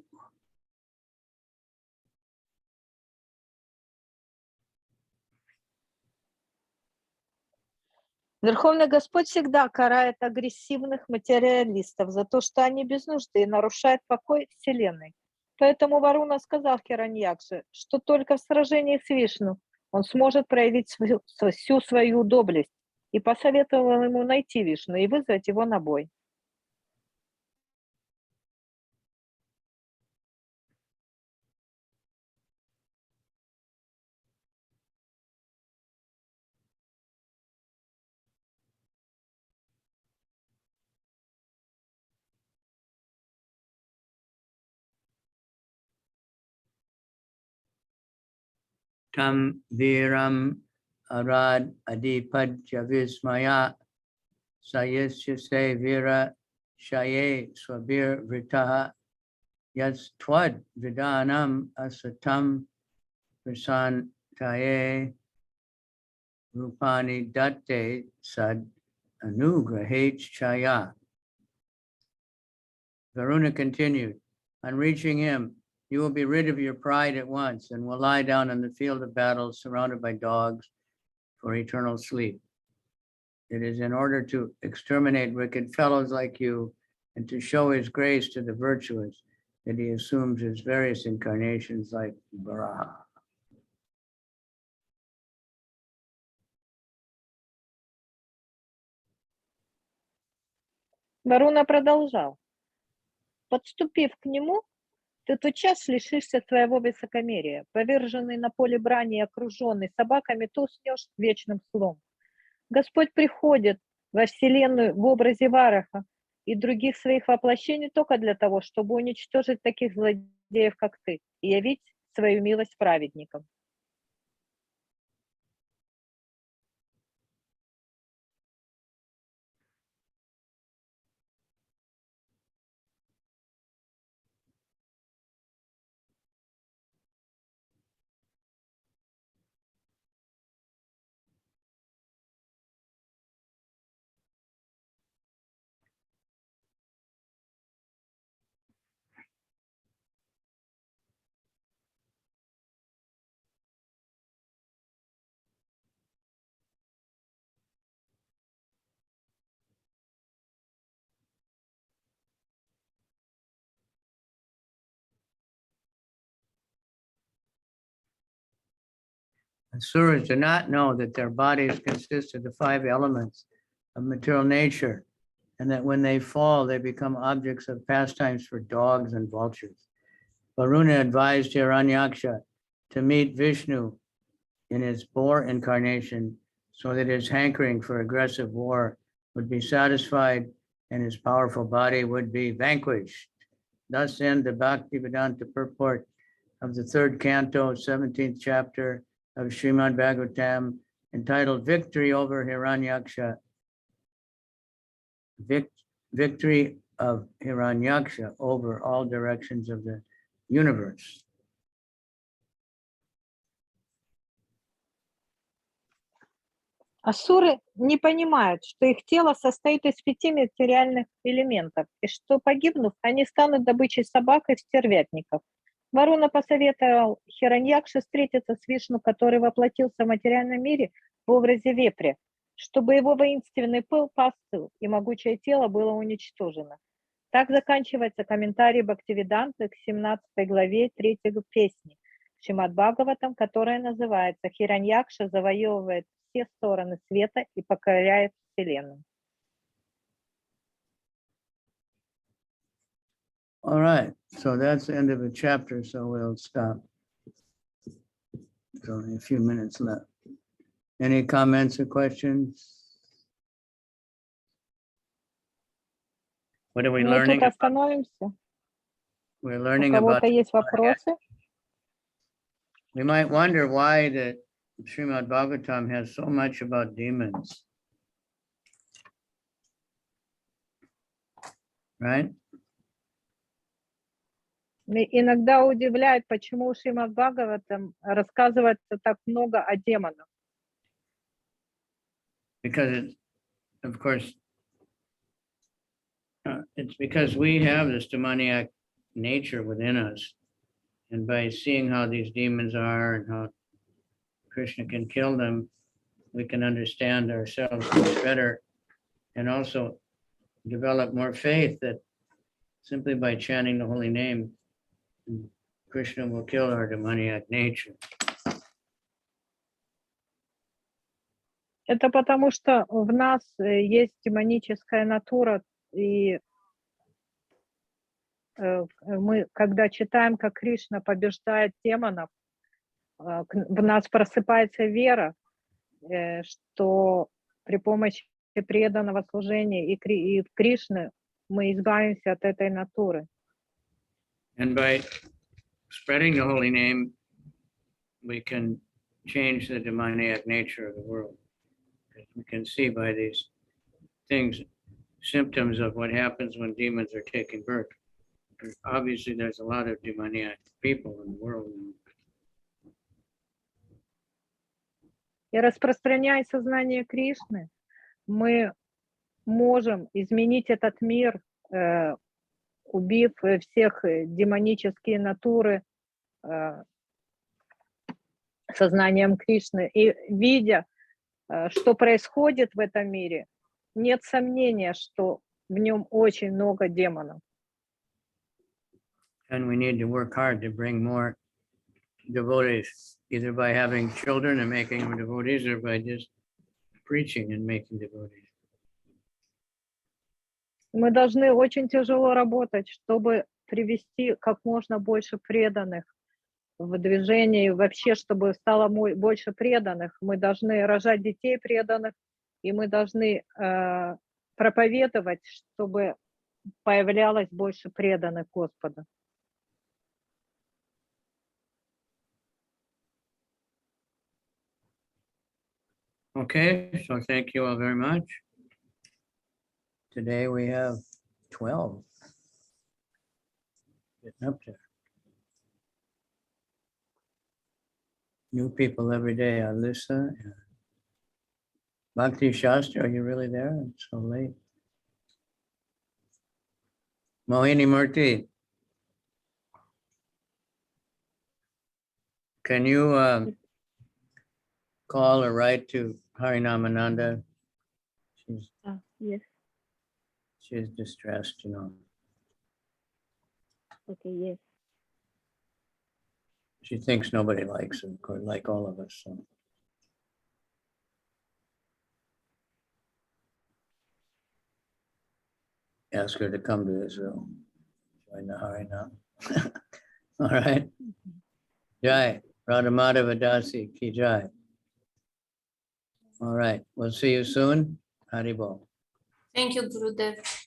Верховный Господь всегда карает агрессивных материалистов за то, что они без нужды нарушают покой Вселенной. Поэтому Варуна сказал Хираньякше, что только в сражении с Вишну он сможет проявить всю свою доблесть, и посоветовал ему найти Вишну и вызвать его на бой.
Tam viram arad adipadya vismaya sayesyase vira shaye swabir vritaha yas twad vidanam asatam prasantaye rupani datte sad anugrahech chaya. Varuna continued, on reaching him, you will be rid of your pride at once and will lie down on the field of battle surrounded by dogs for eternal sleep. It is in order to exterminate wicked fellows like you and to show his grace to the virtuous that he assumes his various incarnations like Varaha.
Варуна продолжал. Подступив к нему, ты тотчас лишишься своего высокомерия. Поверженный на поле брани и окруженный собаками, ты уснешь вечным сном. Господь приходит во Вселенную в образе Вараха и других своих воплощений только для того, чтобы уничтожить таких злодеев, как ты, и явить свою милость праведникам.
Asuras do not know that their bodies consist of the 5 elements of material nature, and that when they fall, they become objects of pastimes for dogs and vultures. Varuna advised Hhiranyaksha to meet Vishnu in his boar incarnation so that his hankering for aggressive war would be satisfied and his powerful body would be vanquished. Thus end the Bhaktivedanta purport of the 3rd canto, 17th chapter of Srimad Bhagavatam, entitled Victory over Hiranyaksha. Victory of Hiranyaksha over all directions of the universe.
Асуры не понимают, что их тело состоит из 5 материальных элементов, и что, погибнув, они станут добычей собак и стервятников. Варуна посоветовал Хираньякше встретиться с Вишну, который воплотился в материальном мире в образе вепря, чтобы его воинственный пыл постыл, и могучее тело было уничтожено. Так заканчивается комментарий Бхактивиданты к 17 главе 3 песни Шримад Бхагаватам, которая называется «Хираньякша завоевывает все стороны света и покоряет вселенную».
All right, so that's the end of the chapter, so we'll stop. There's only a few minutes left. Any comments or questions? What are we
Мы
learning?
тут остановимся.
We're
У
learning about.
кого-то есть вопросы?
We might wonder why the Srimad Bhagavatam has so much about demons. Right?
Иногда удивляет, почему Шримад Бхагаватам рассказывается так много о демонах.
Because it's, of course, it's because we have this demoniac nature within us. And by seeing how these demons are and how Krishna can kill them, we can understand ourselves much better and also develop more faith that simply by chanting the holy name, Krishna will kill our demoniac nature.
Это потому, что в нас есть демоническая натура, и мы, когда читаем, как Кришна побеждает демонов, в нас просыпается вера, что при помощи преданного служения и Кришны мы избавимся от этой натуры.
And by spreading the holy name, we can change the demoniac nature of the world. We can see by these things, symptoms of what happens when demons are taking birth. Obviously, there's a lot of demoniac people in the world now.
И распространяя сознание Кришны, мы можем изменить этот мир, убив всех демонические натуры сознанием Кришны. И видя, что происходит в этом мире, нет сомнения, что в нем очень много демонов.
And we need to work hard to bring more devotees, either by having children and making them devotees or by just preaching and making devotees.
Мы должны очень тяжело работать, чтобы привести как можно больше преданных в движение, вообще, чтобы стало больше преданных. Мы должны рожать детей преданных, и мы должны проповедовать, чтобы появлялось больше преданных Господу.
Okay, so thank you all very much. Today we have 12. Getting up there. New people every day. Alyssa. Bhakti Shastra, are you really there? It's so late. Mohini Murthy. Can you call or write to Harinamananda?
Yes.
She's distressed, you know.
Okay, yes.
She thinks nobody likes her, like all of us. So. ask her to come to Israel. Join the Harinam. All right. Jai, Radha Madhava Dasi ki Jai. All right, we'll see you soon. Haribol.
Thank you, Gurudev.